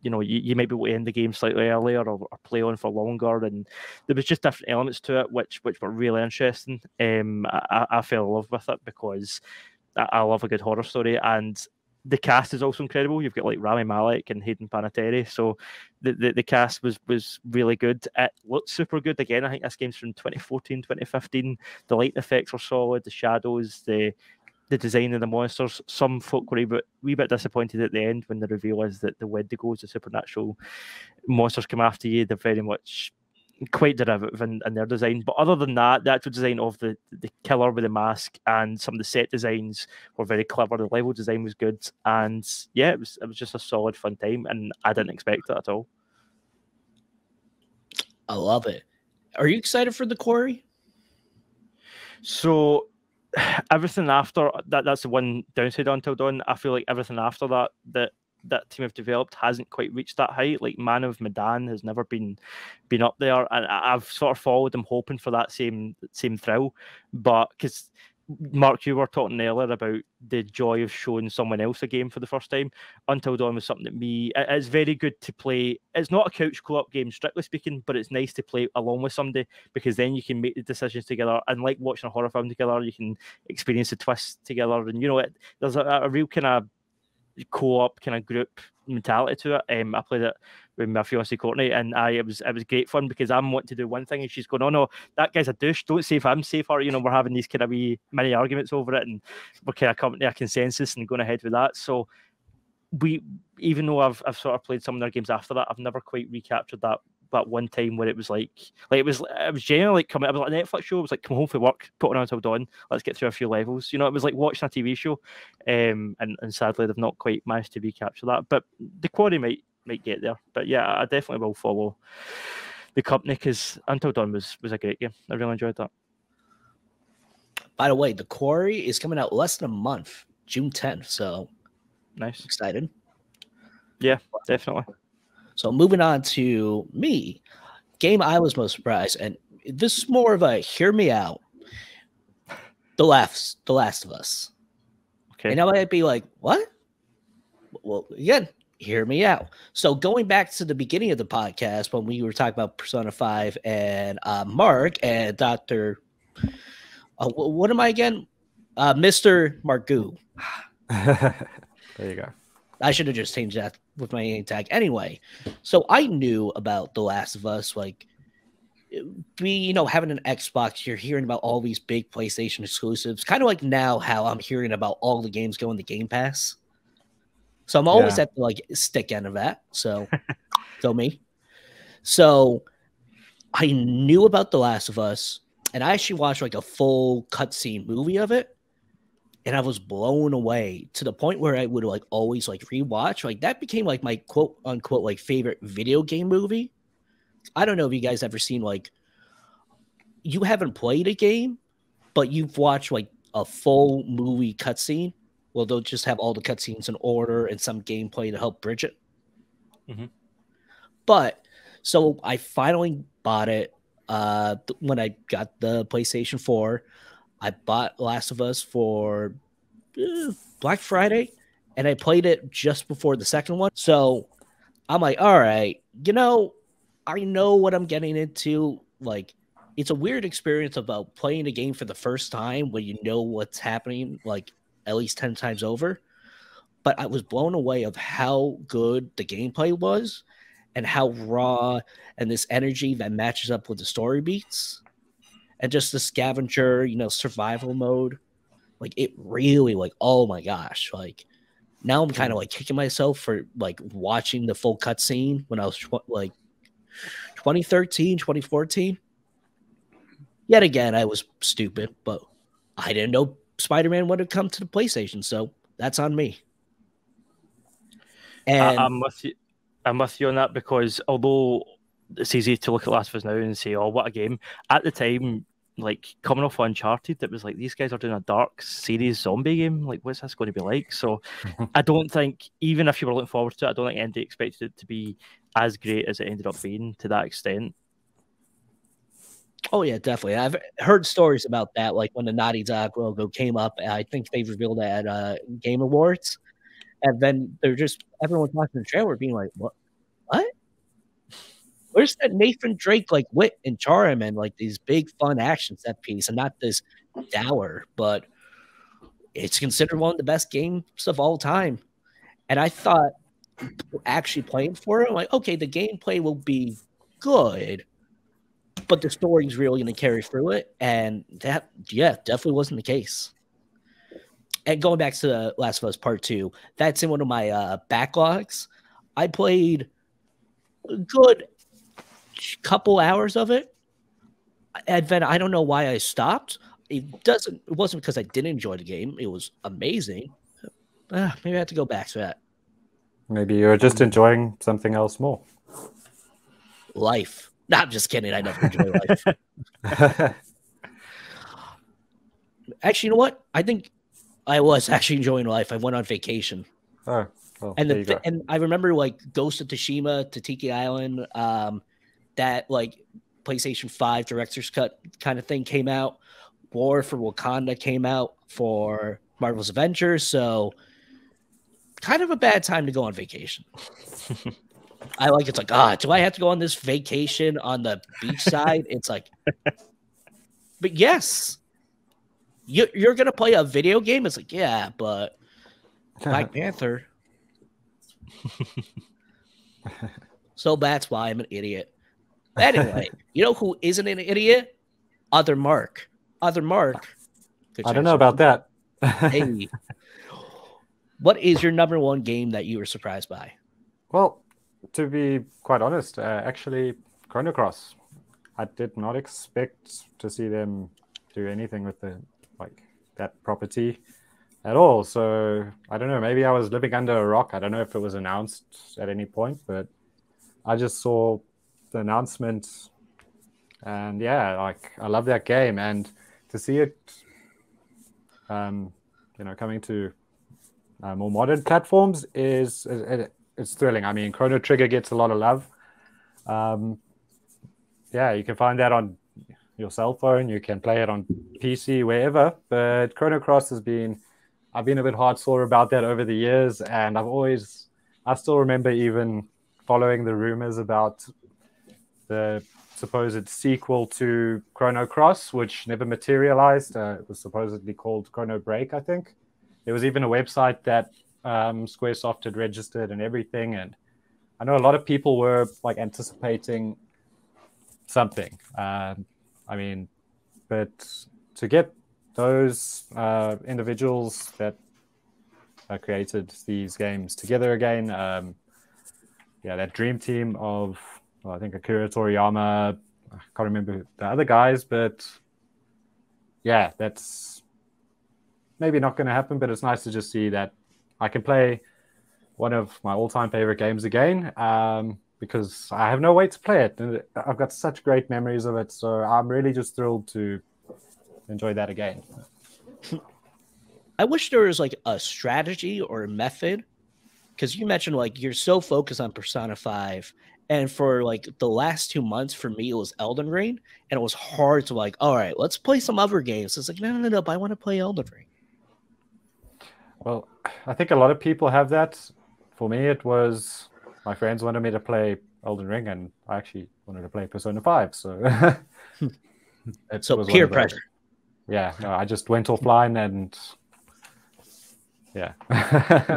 You might be able to end the game slightly earlier or play on for longer, and there was just different elements to it which were really interesting. I fell in love with it because I love a good horror story, and the cast is also incredible. You've got like Rami Malek and Hayden Panettiere, so the cast was really good. It looked super good. Again, I think this game's from 2014, 2015. The light effects were solid, the shadows, the design of the monsters. Some folk were a wee bit disappointed at the end when the reveal is that the Wendigos, the supernatural monsters, come after you. They're very much quite derivative in their design. But other than that, the actual design of the killer with the mask and some of the set designs were very clever. The level design was good. And yeah, it was just a solid, fun time. And I didn't expect it at all. I love it. Are you excited for the Quarry? So everything after that's the one downside Until Dawn. I feel like everything after that team have developed hasn't quite reached that height. Like Man of Medan has never been up there, and I've sort of followed them hoping for that same thrill. But because Marc, you were talking earlier about the joy of showing someone else a game for the first time. Until Dawn was something that it's very good to play. It's not a couch co-op game, strictly speaking, but it's nice to play along with somebody because then you can make the decisions together. And like watching a horror film together, you can experience the twists together. And there's a real kind of co-op kind of group mentality to it. I played it with my fiancée Courtney, and it was great fun because I'm wanting to do one thing and she's going, oh no, that guy's a douche, don't save him, save her. We're having these kind of wee mini arguments over it, and we're kind of coming to a consensus and going ahead with that. So even though I've sort of played some of their games after that, I've never quite recaptured that one time where it was like it was genuinely like coming. It was like a Netflix show. It was like come home from work, put on Until Dawn, let's get through a few levels. It was like watching a TV show. And sadly they've not quite managed to recapture that. But the Quarry might get there. But yeah, I definitely will follow the company because Until Dawn was a great game. I really enjoyed that. By the way, the Quarry is coming out less than a month, June 10th. So nice, excited. Yeah, definitely. So moving on to me, game I was most surprised, and this is more of a hear me out. The Last of Us. Okay. And I might be like, what? Well, again, hear me out. So going back to the beginning of the podcast when we were talking about Persona 5 and Marc and Dr. What am I again? Mr. Margoo. There you go. I should have just changed that with my name tag. Anyway, so I knew about The Last of Us, like, having an Xbox, you're hearing about all these big PlayStation exclusives, kind of like now how I'm hearing about all the games going to Game Pass. So I'm always at the, stick end of that. So, me. So I knew about The Last of Us, and I actually watched, a full cutscene movie of it. And I was blown away to the point where I would always rewatch. That became my quote unquote favorite video game movie. I don't know if you guys ever seen you haven't played a game, but you've watched a full movie cutscene. Well, they'll just have all the cutscenes in order and some gameplay to help bridge it. Mm-hmm. But so I finally bought it when I got the PlayStation 4. I bought Last of Us for Black Friday, and I played it just before the second one. So I'm like, all right, I know what I'm getting into. Like, it's a weird experience about playing a game for the first time when you know what's happening, like at least 10 times over. But I was blown away of how good the gameplay was and how raw and this energy that matches up with the story beats and just the scavenger, survival mode. Like, it really, like, oh my gosh, like, now I'm kind of like kicking myself for like watching the full cutscene when I was like 2013, 2014. Yet again, I was stupid, but I didn't know Spider-Man would have come to the PlayStation, so that's on me. And I'm with you on that, because although it's easy to look at Last of Us now and say, "Oh, what a game!" At the time, like coming off Uncharted, it was like these guys are doing a dark, serious zombie game. Like, what's this going to be like? So, I don't think, even if you were looking forward to it, I don't think anybody expected it to be as great as it ended up being to that extent. oh yeah, definitely. I've heard stories about that, like when the Naughty Dog logo came up. I think they revealed that at Game Awards, and then everyone's watching the trailer being like, "What? Where's that Nathan Drake like wit and charm and like these big fun action set piece and not this dour?" But it's considered one of the best games of all time. And I thought, actually playing for it, I'm like, okay, the gameplay will be good, but the story's really going to carry through it. And that, yeah, definitely wasn't the case. And going back to the Last of Us Part 2, that's in one of my backlogs. I played a good couple hours of it, and then I don't know why I stopped. It wasn't because I didn't enjoy the game. It was amazing. Maybe I have to go back to that. Maybe you're just enjoying something else more. Life. No, I'm just kidding. I never enjoy life. Actually, you know what? I think I was actually enjoying life. I went on vacation. Oh, well, and I remember like Ghost of Tsushima, Tiki Island, that like PlayStation 5 Director's Cut kind of thing came out. War for Wakanda came out for Marvel's Avengers. So kind of a bad time to go on vacation. It's like, do I have to go on this vacation on the beach side? It's like, but yes, you're going to play a video game? It's like, yeah, but Black Panther. So that's why I'm an idiot. But anyway, you know who isn't an idiot? Other Marc. I don't know about that. Hey, what is your number one game that you were surprised by? Well, to be quite honest, actually, Chrono Cross. I did not expect to see them do anything with that property at all. So I don't know. Maybe I was living under a rock. I don't know if it was announced at any point, but I just saw the announcement, and yeah, like I love that game, and to see it, coming to more modern platforms it's thrilling. I mean, Chrono Trigger gets a lot of love. Yeah, you can find that on your cell phone. You can play it on PC, wherever. But Chrono Cross I've been a bit hard sore about that over the years, and I still remember even following the rumors about the supposed sequel to Chrono Cross, which never materialized. It was supposedly called Chrono Break, I think. There was even a website that Squaresoft had registered and everything, and I know a lot of people were like anticipating something. But to get those individuals that created these games together again, that dream team of, I think Akira Toriyama, I can't remember the other guys, but yeah, that's maybe not going to happen, but it's nice to just see that I can play one of my all-time favorite games again, because I have no way to play it. And I've got such great memories of it, so I'm really just thrilled to enjoy that again. I wish there was like a strategy or a method, because you mentioned like you're so focused on Persona 5, and for like the last 2 months for me it was Elden Ring, and it was hard to like, all right, let's play some other games. It's like, no, but I want to play Elden Ring. Well, I think a lot of people have that. For me, it was my friends wanted me to play Elden Ring, and I actually wanted to play Persona 5. So, So peer pressure. Yeah, no, I just went offline and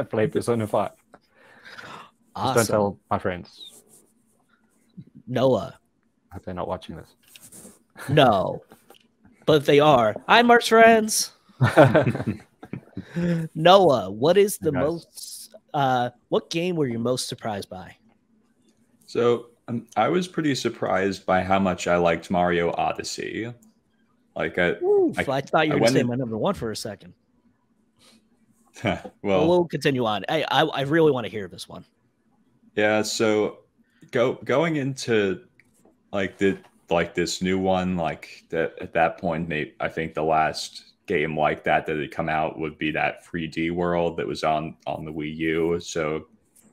played Persona 5. Awesome. Just don't tell my friends. Noah. I hope they're not watching this. No. But if they are, hi, Marc's friends. Noah, what is the most, what game were you most surprised by? So I was pretty surprised by how much I liked Mario Odyssey. Like I thought you were going to say my number one for a second. well, we'll continue on. I really want to hear this one. Yeah, so going into this new one, like that at that point, I think the last game like that had come out would be that 3D World that was on the Wii U. So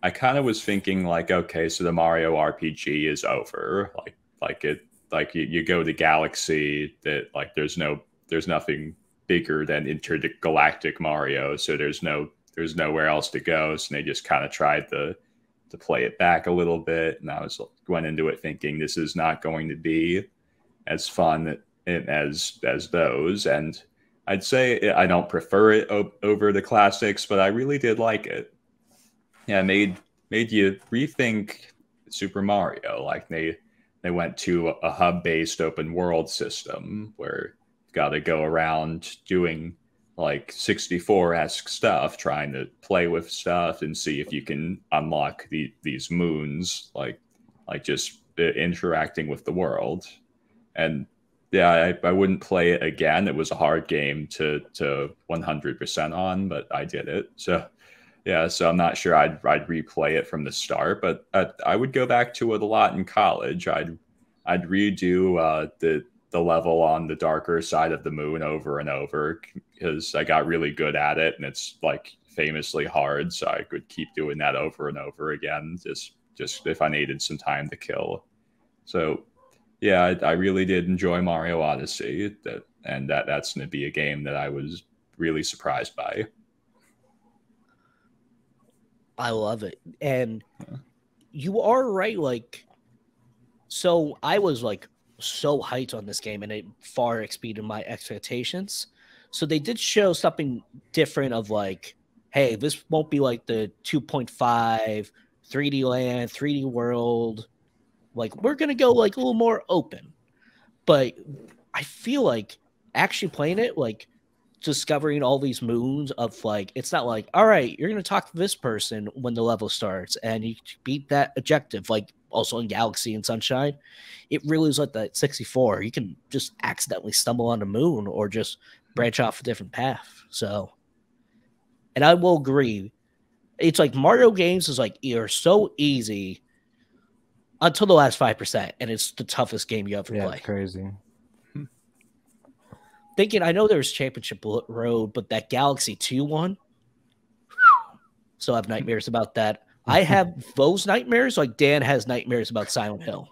I kind of was thinking like, okay, so the Mario RPG is over. You go to Galaxy, that like there's nothing bigger than intergalactic Mario, so there's nowhere else to go. So they just kind of tried to play it back a little bit, and I went into it thinking this is not going to be as fun as those. And I'd say I don't prefer it over the classics, but I really did like it. Yeah, made you rethink Super Mario. Like they went to a hub-based open world system where you got to go around doing like 64-esque stuff, trying to play with stuff and see if you can unlock these moons, like just interacting with the world. And yeah, I wouldn't play it again. It was a hard game to 100% on, but I did it. So yeah, so I'm not sure I'd replay it from the start, but I would go back to it a lot in college. I'd redo the level on the darker side of the moon over and over because I got really good at it, and it's like famously hard, so I could keep doing that over and over again, just if I needed some time to kill. So yeah, I really did enjoy Mario Odyssey, that's going to be a game that I was really surprised by. I love it. And you are right. Like, so I was like so hyped on this game, and it far exceeded my expectations. So they did show something different of like, hey, this won't be like the 2.5 3D land, 3D world. Like, we're going to go like a little more open. But I feel like actually playing it, like discovering all these moons of like, it's not like, all right, you're going to talk to this person when the level starts and you beat that objective. Like also in Galaxy and Sunshine, it really is like that 64. You can just accidentally stumble on the moon or just branch off a different path. So, and I will agree. It's like Mario games is like, you're so easy until the last 5%, and it's the toughest game you ever play. It's crazy. Thinking, I know there's Championship Road, but that Galaxy 2 one, still have nightmares about that. I have those nightmares like Dan has nightmares about Silent Hill.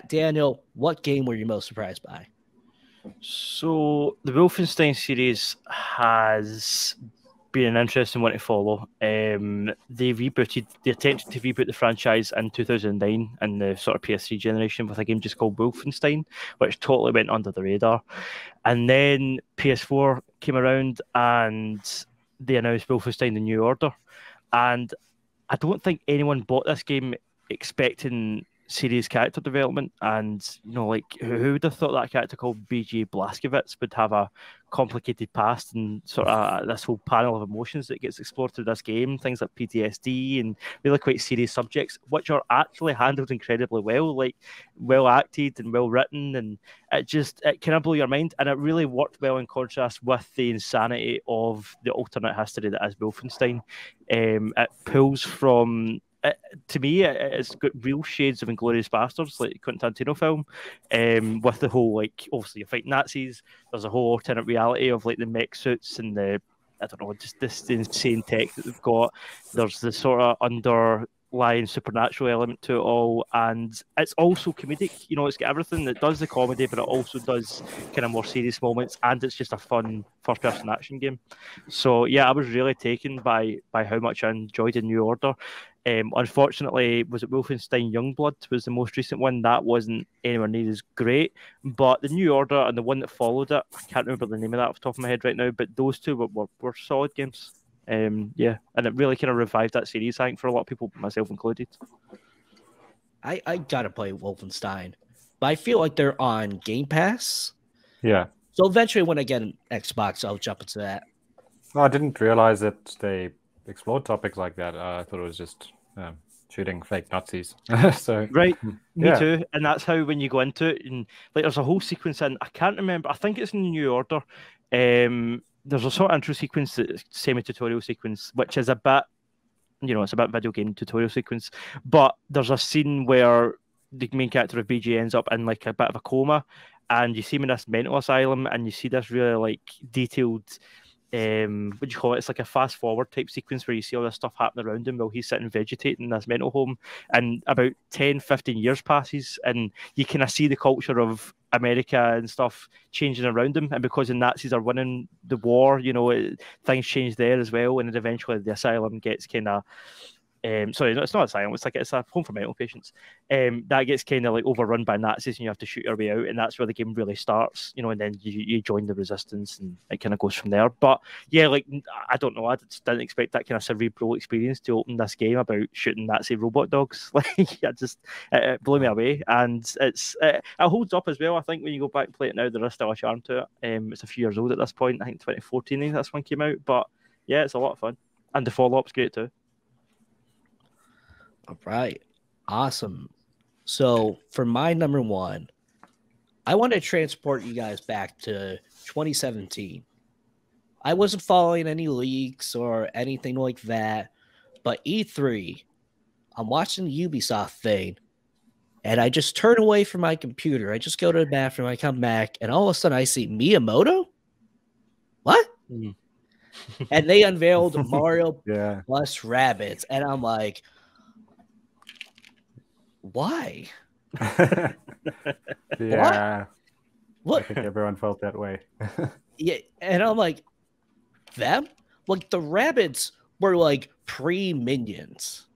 Daniel, what game were you most surprised by? So the Wolfenstein series has been an interesting one to follow. They attempted to reboot the franchise in 2009 in the sort of PS3 generation with a game just called Wolfenstein, which totally went under the radar. And then PS4 came around and they announced Wolfenstein: The New Order. And I don't think anyone bought this game expecting serious character development, and like who would have thought that character called BJ Blazkowicz would have a complicated past and sort of this whole panel of emotions that gets explored through this game, things like PTSD and really quite serious subjects, which are actually handled incredibly well, like well acted and well written, and it kind of blew your mind, and it really worked well in contrast with the insanity of the alternate history that is Wolfenstein. It pulls from to me, it's got real shades of Inglourious Basterds, like Quentin Tarantino film, with the whole, like, obviously you're fighting Nazis, there's a whole alternate reality of, like, the mech suits and just this insane tech that they've got. There's the sort of underlying supernatural element to it all, and it's also comedic. You know, it's got everything that does the comedy, but it also does kind of more serious moments, and it's just a fun first-person action game. So yeah, I was really taken by how much I enjoyed the New Order. Unfortunately, was it Wolfenstein Youngblood was the most recent one? That wasn't anywhere near as great. But the New Order and the one that followed it, I can't remember the name of that off the top of my head right now, but those two were solid games. Yeah, and it really kind of revived that series, I think, for a lot of people, myself included. I gotta play Wolfenstein, but I feel like they're on Game Pass. Yeah. So eventually, when I get an Xbox, I'll jump into that. No, I didn't realize that they explored topics like that. I thought it was just shooting fake Nazis. So right, me yeah. too. And that's how when you go into it, and like there's a whole sequence in. I can't remember. I think it's in the New Order. There's a sort of intro sequence, semi-tutorial sequence, which is a bit, you know, it's a bit video game tutorial sequence. But there's a scene where the main character of BG ends up in like a bit of a coma, and you see him in this mental asylum, and you see this really like detailed. What do you call it? It's like a fast forward type sequence where you see all this stuff happening around him while he's sitting vegetating in this mental home. And about 10, 15 years passes, and you kind of see the culture of America and stuff changing around him. And because the Nazis are winning the war, you know, things change there as well. And then eventually the asylum gets kind of. Sorry, no, it's not asylum. It's a home for mental patients. That gets kind of like overrun by Nazis, and you have to shoot your way out, and that's where the game really starts, you know. And then you join the resistance, and it kind of goes from there. But yeah, like I don't know, I just didn't expect that kind of cerebral experience to open this game about shooting Nazi robot dogs. Like, it blew me away, and it holds up as well. I think when you go back and play it now, there is still a charm to it. It's a few years old at this point. I think 2014, I think this one came out. But yeah, it's a lot of fun, and the follow-up's great too. All right. Awesome. So for my number one, I want to transport you guys back to 2017. I wasn't following any leaks or anything like that, but E3, I'm watching the Ubisoft thing, and I just turn away from my computer. I just go to the bathroom, I come back, and all of a sudden I see Miyamoto? What? And they unveiled Mario plus Rabbids, and I'm like, why? Yeah. What? I think everyone felt that way. Yeah, and I'm like, them? Like the Rabbids were like pre-minions.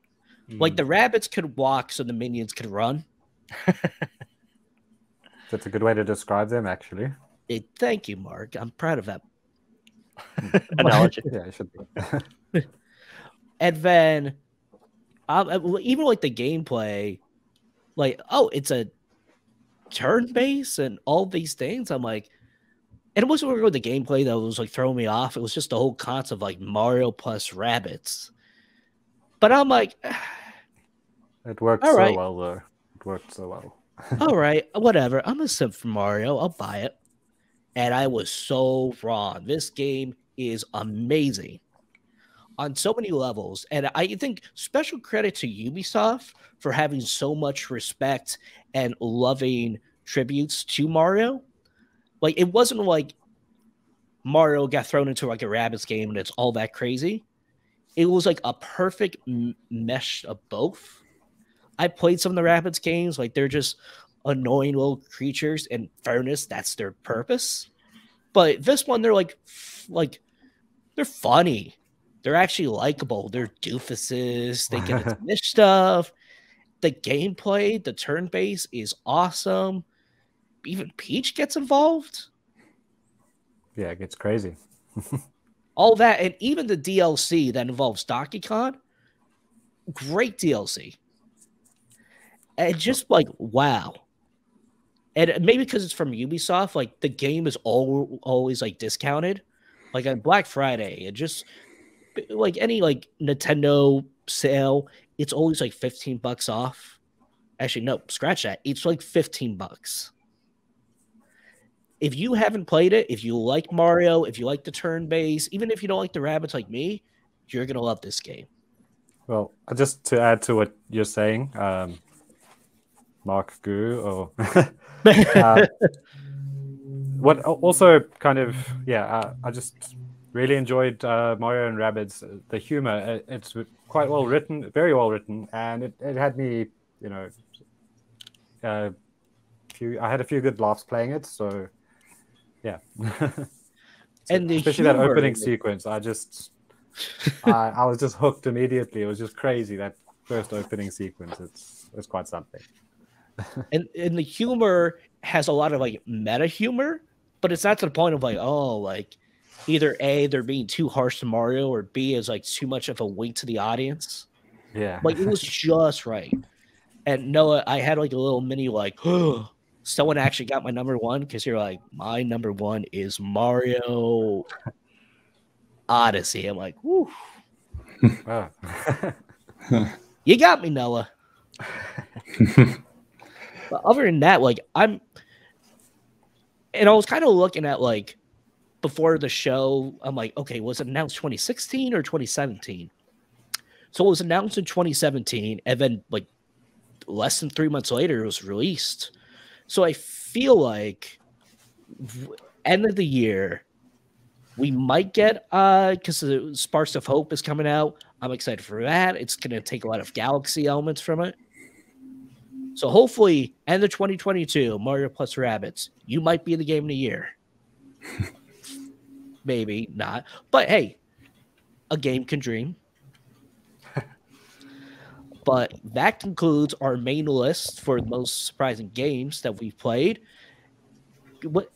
Like the Rabbids could walk so the minions could run. That's a good way to describe them, actually. Thank you, Mark. I'm proud of that analogy. Yeah, it should be. And then even like the gameplay, like, oh, it's a turn base and all these things. I'm like, and it wasn't really the gameplay that was like throwing me off. It was just the whole concept of like Mario plus Rabbids. But I'm like, it worked all so right. well, though. It worked so well. All right, whatever. I'm a simp for Mario. I'll buy it. And I was so wrong. This game is amazing on so many levels. And I think special credit to Ubisoft for having so much respect and loving tributes to Mario. Like, it wasn't like Mario got thrown into like a Rabbids game and it's all that crazy. It was like a perfect mesh of both. I played some of the Rabbids games. Like, they're just annoying little creatures. In fairness, that's their purpose. But this one, they're like they're funny. They're actually likable. They're doofuses. They get into this stuff. The gameplay, the turn base is awesome. Even Peach gets involved. Yeah, it gets crazy. All that, and even the DLC that involves Donkey Kong, great DLC. And just like, wow. And maybe because it's from Ubisoft, like the game is always like discounted. Like on Black Friday, and just like any like Nintendo sale, it's always like $15 off. Actually, no, scratch that. It's like $15. If you haven't played it, if you like Mario, if you like the turn base, even if you don't like the Rabbids like me, you're gonna love this game. Well, just to add to what you're saying, Marc Goo, or what also kind of, I just really enjoyed Mario and Rabbids. The humor, it's quite well written, very well written, and it had me, you know, I had a few good laughs playing it. So yeah. And especially that opening sequence, I was just hooked immediately. It was just crazy, that first opening sequence. It's quite something. and the humor has a lot of like meta humor, but it's not to the point of like, oh, like either A, they're being too harsh to Mario, or B, is like too much of a wink to the audience. Yeah. Like it was just right. And Noah, I had like a little mini like, oh, someone actually got my number one, because you're like, my number one is Mario Odyssey. I'm like, whoo. Wow. You got me, Noah. But other than that, like I was kind of looking at like before the show, I'm like, okay, was it announced 2016 or 2017? So it was announced in 2017, and then like less than 3 months later, it was released. So I feel like end of the year, we might get because the Sparks of Hope is coming out. I'm excited for that. It's going to take a lot of Galaxy elements from it. So hopefully, end of 2022, Mario plus Rabbids, you might be the game of the year. Maybe not. But hey, a game can dream. But that concludes our main list for the most surprising games that we've played.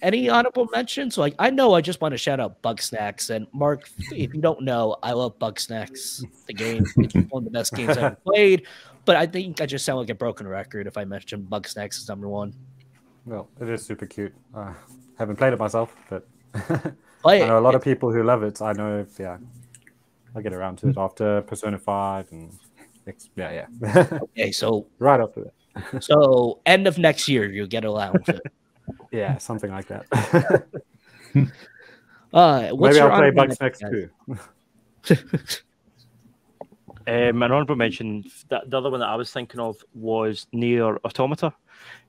Any honorable mentions? Like, I know I just want to shout out Bugsnax. And Mark, if you don't know, I love Bugsnax, the game. It's one of the best games I've ever played. But I think I just sound like a broken record if I mention Bugsnax as number one. Well, it is super cute. Haven't played it myself, but I know a lot of people who love it. I know, I'll get around to it after Persona 5 and yeah. Okay, so right after that. So end of next year, you'll get around with it. Yeah, something like that. Maybe I'll play Bugsnax too. An honorable mention, the other one that I was thinking of was Nier Automata.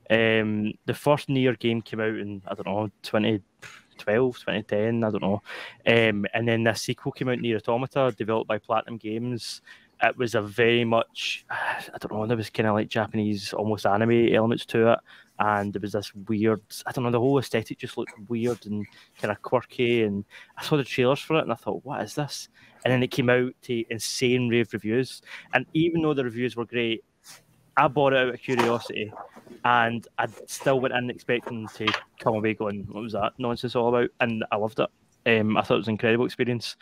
The first Nier game came out in, I don't know, 2012, 2010, I don't know. And then the sequel came out, Nier Automata, developed by Platinum Games. It was a very much, I don't know, there was kind of like Japanese, almost anime elements to it. And there was this weird, I don't know, the whole aesthetic just looked weird and kind of quirky. And I saw the trailers for it and I thought, what is this? And then it came out to insane rave reviews. And even though the reviews were great, I bought it out of curiosity. And I still went in expecting to come away going, what was that nonsense all about? And I loved it. I thought it was an incredible experience.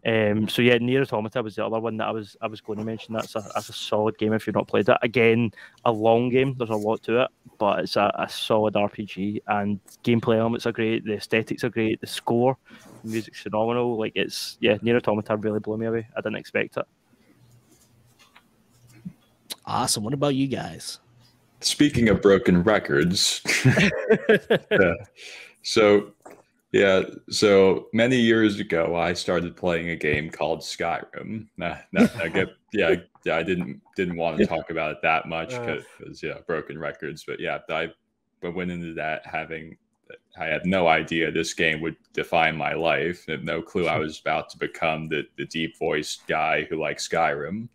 So yeah, Nier Automata was the other one that I was going to mention. That's a solid game if you've not played it. Again, a long game. There's a lot to it, but it's a solid RPG, and gameplay elements are great. The aesthetics are great. The score, the music's phenomenal. Like Nier Automata really blew me away. I didn't expect it. Awesome. What about you guys? Speaking of broken records, So many years ago, I started playing a game called Skyrim. I didn't want to talk about it that much because broken records. But I went into that I had no idea this game would define my life. I had no clue I was about to become the deep voiced guy who likes Skyrim.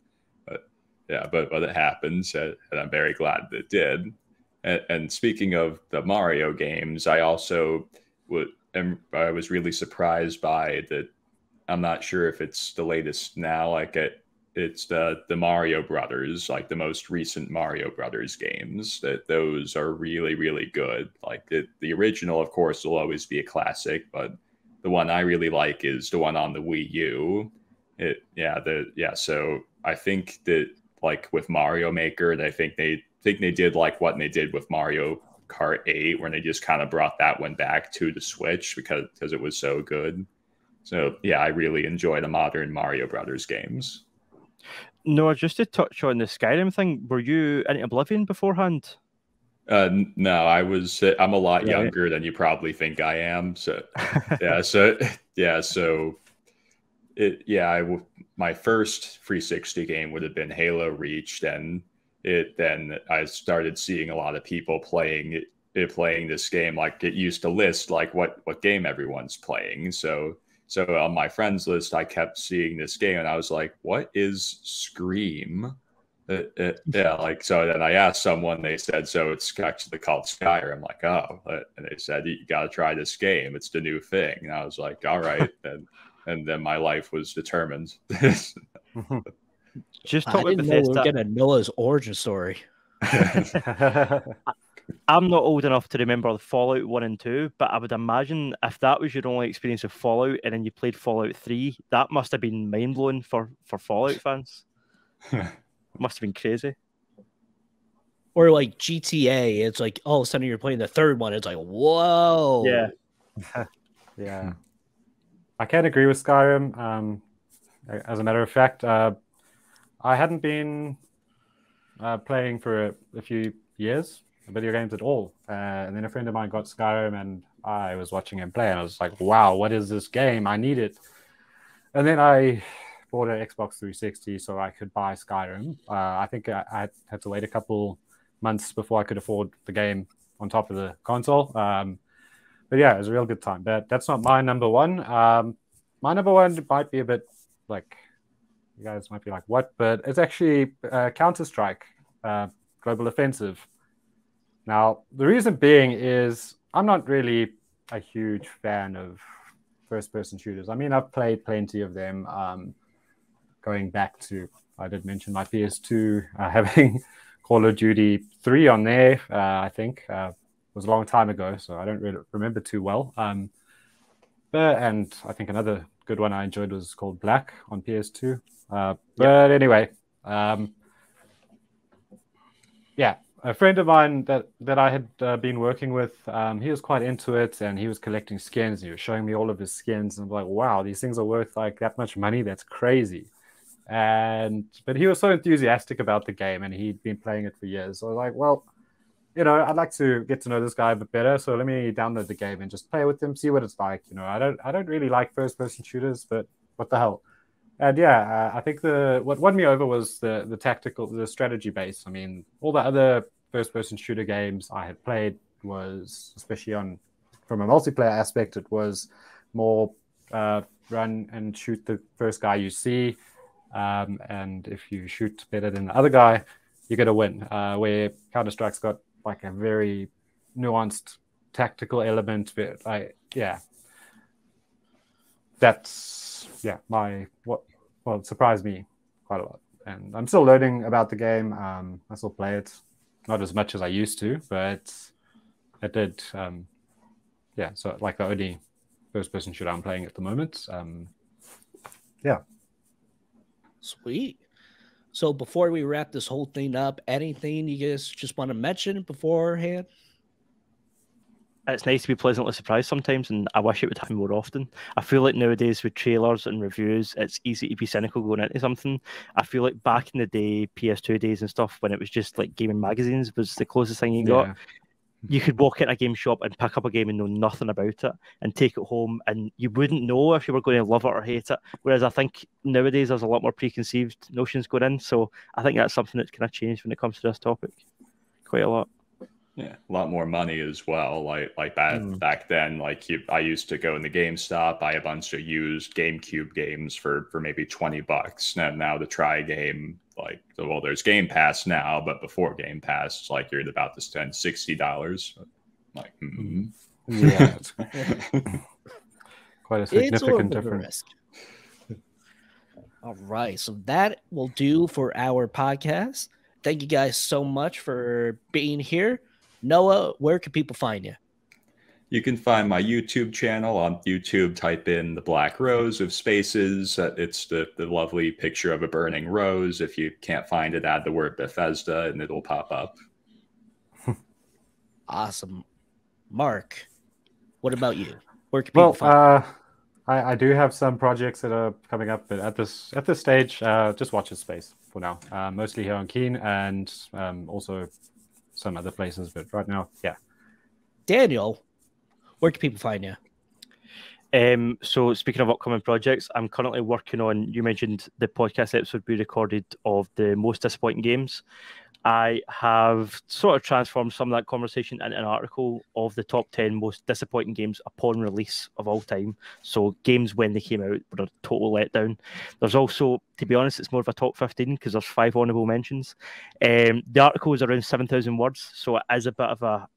But it happens, and I'm very glad that it did. And speaking of the Mario games, I also I was really surprised by that. I'm not sure if it's the latest now. Like it's the Mario Brothers, like the most recent Mario Brothers games. That those are really, really good. Like the original, of course, will always be a classic, but the one I really like is the one on the Wii U. So I think that like with Mario Maker, I think they did like what they did with Mario Kart 8, where they just kind of brought that one back to the Switch because it was so good. So I really enjoy the modern Mario Brothers games. No, just to touch on the Skyrim thing, were you in Oblivion beforehand? No, I'm a lot younger than you probably think I am. So my first 360 game would have been Halo Reach, then I started seeing a lot of people playing this game. Like it used to list like what game everyone's playing. So So on my friends list, I kept seeing this game, and I was like, "What is Scream?" Yeah, like, so then I asked someone, they said, so it's actually called Skyrim. I'm like, oh, and they said, you got to try this game. It's the new thing. And I was like, all right. And then my life was determined. Just I talk about didn't know we were Bethesda. getting Noah's origin story. I'm not old enough to remember the Fallout 1 and 2, but I would imagine if that was your only experience of Fallout and then you played Fallout 3, that must have been mind-blowing for Fallout fans. Must have been crazy. Or like GTA, it's like all of a sudden you're playing the third one. It's like, whoa. Yeah. Yeah. I can agree with Skyrim. As a matter of fact, I hadn't been playing for a few years video games at all. And then a friend of mine got Skyrim and I was watching him play and I was like, wow, what is this game? I need it. And then I bought an Xbox 360 so I could buy Skyrim. I think I had to wait a couple months before I could afford the game on top of the console. But yeah, it was a real good time. But that's not my number one. My number one might be a bit like, you guys might be like, what? But it's actually Counter-Strike, Global Offensive. Now, the reason being is I'm not really a huge fan of first-person shooters. I mean, I've played plenty of them. Going back to, I did mention my PS2 having Call of Duty 3 on there, I think. It was a long time ago, so I don't really remember too well. And I think another good one I enjoyed was called Black on PS2. But anyway, yeah, a friend of mine that I had been working with, he was quite into it, and he was collecting skins. He was showing me all of his skins, and I'm like, wow, these things are worth like that much money. That's crazy. But he was so enthusiastic about the game, and he'd been playing it for years. So I was like, well, you know, I'd like to get to know this guy a bit better. So let me download the game and just play with him, see what it's like. You know, I don't really like first-person shooters, but what the hell? And yeah, I think what won me over was the tactical, the strategy base. I mean, all the other first-person shooter games I had played was, especially from a multiplayer aspect, it was more run and shoot the first guy you see. And if you shoot better than the other guy, you get a win. Where Counter-Strike's got like a very nuanced tactical element. But it surprised me quite a lot. And I'm still learning about the game. I still play it, not as much as I used to, but I did. So like the only first-person shooter I'm playing at the moment. Yeah. Sweet. So before we wrap this whole thing up, anything you guys just want to mention beforehand? It's nice to be pleasantly surprised sometimes, and I wish it would happen more often. I feel like nowadays with trailers and reviews, it's easy to be cynical going into something. I feel like back in the day, PS2 days and stuff, when it was just like gaming magazines was the closest thing you got. You could walk in a game shop and pick up a game and know nothing about it and take it home, and you wouldn't know if you were going to love it or hate it. Whereas I think nowadays there's a lot more preconceived notions going in. So I think that's something that's kind of changed when it comes to this topic quite a lot. Yeah, a lot more money as well. Like back then, I used to go in the GameStop, buy a bunch of used GameCube games for maybe $20. Now to try a game, there's Game Pass now, but before Game Pass, it's like you're about to spend $60. Yeah, it's quite a significant difference. All right, so that will do for our podcast. Thank you guys so much for being here. Noah, where can people find you? You can find my YouTube channel on YouTube. Type in the Black Rose of Spaces. It's the lovely picture of a burning rose. If you can't find it, add the word Bethesda and it'll pop up. Awesome. Mark, what about you? Where can people find you? I do have some projects that are coming up, but at this stage, just watch this space for now. Mostly here on Keen and also some other places, but right now, yeah. Daniel, where can people find you? So speaking of upcoming projects, I'm currently working on, you mentioned the podcast episode we recorded of the most disappointing games. I have sort of transformed some of that conversation into an article of the top 10 most disappointing games upon release of all time. So games when they came out were a total letdown. There's also, to be honest, it's more of a top 15 because there's 5 honourable mentions. The article is around 7,000 words, so it is a bit of a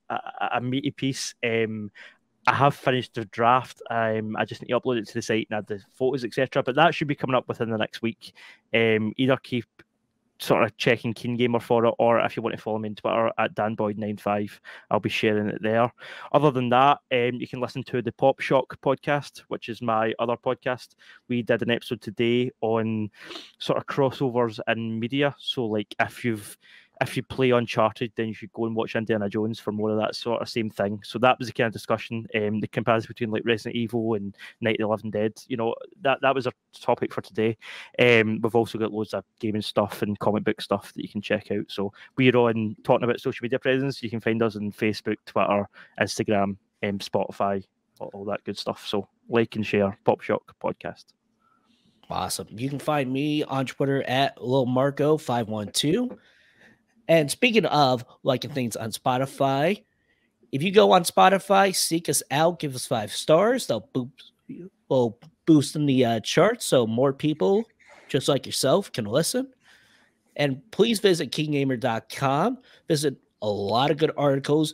meaty piece. I have finished the draft. I just need to upload it to the site and add the photos, etc. But that should be coming up within the next week. Either keep sort of checking KeenGamer for it, or if you want to follow me on Twitter at danboyd95, I'll be sharing it there. Other than that, you can listen to the Pop Shock podcast, which is my other podcast. We did an episode today on sort of crossovers in media. So like if you play Uncharted, then you should go and watch Indiana Jones for more of that sort of same thing. So that was the kind of discussion, the comparison between like Resident Evil and Night of the Living Dead. You know, that was our topic for today. We've also got loads of gaming stuff and comic book stuff that you can check out. So we're on talking about social media presence. You can find us on Facebook, Twitter, Instagram, Spotify, all that good stuff. So like and share Pop Shock Podcast. Awesome. You can find me on Twitter at LilMarco512. And speaking of liking things on Spotify, if you go on Spotify, seek us out, give us 5 stars. We'll boost in the charts so more people just like yourself can listen. And please visit KeenGamer.com. Visit a lot of good articles.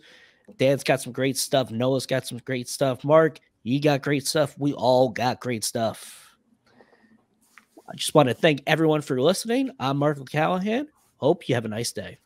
Dan's got some great stuff. Noah's got some great stuff. Mark, you got great stuff. We all got great stuff. I just want to thank everyone for listening. I'm Mark Callahan. Hope you have a nice day.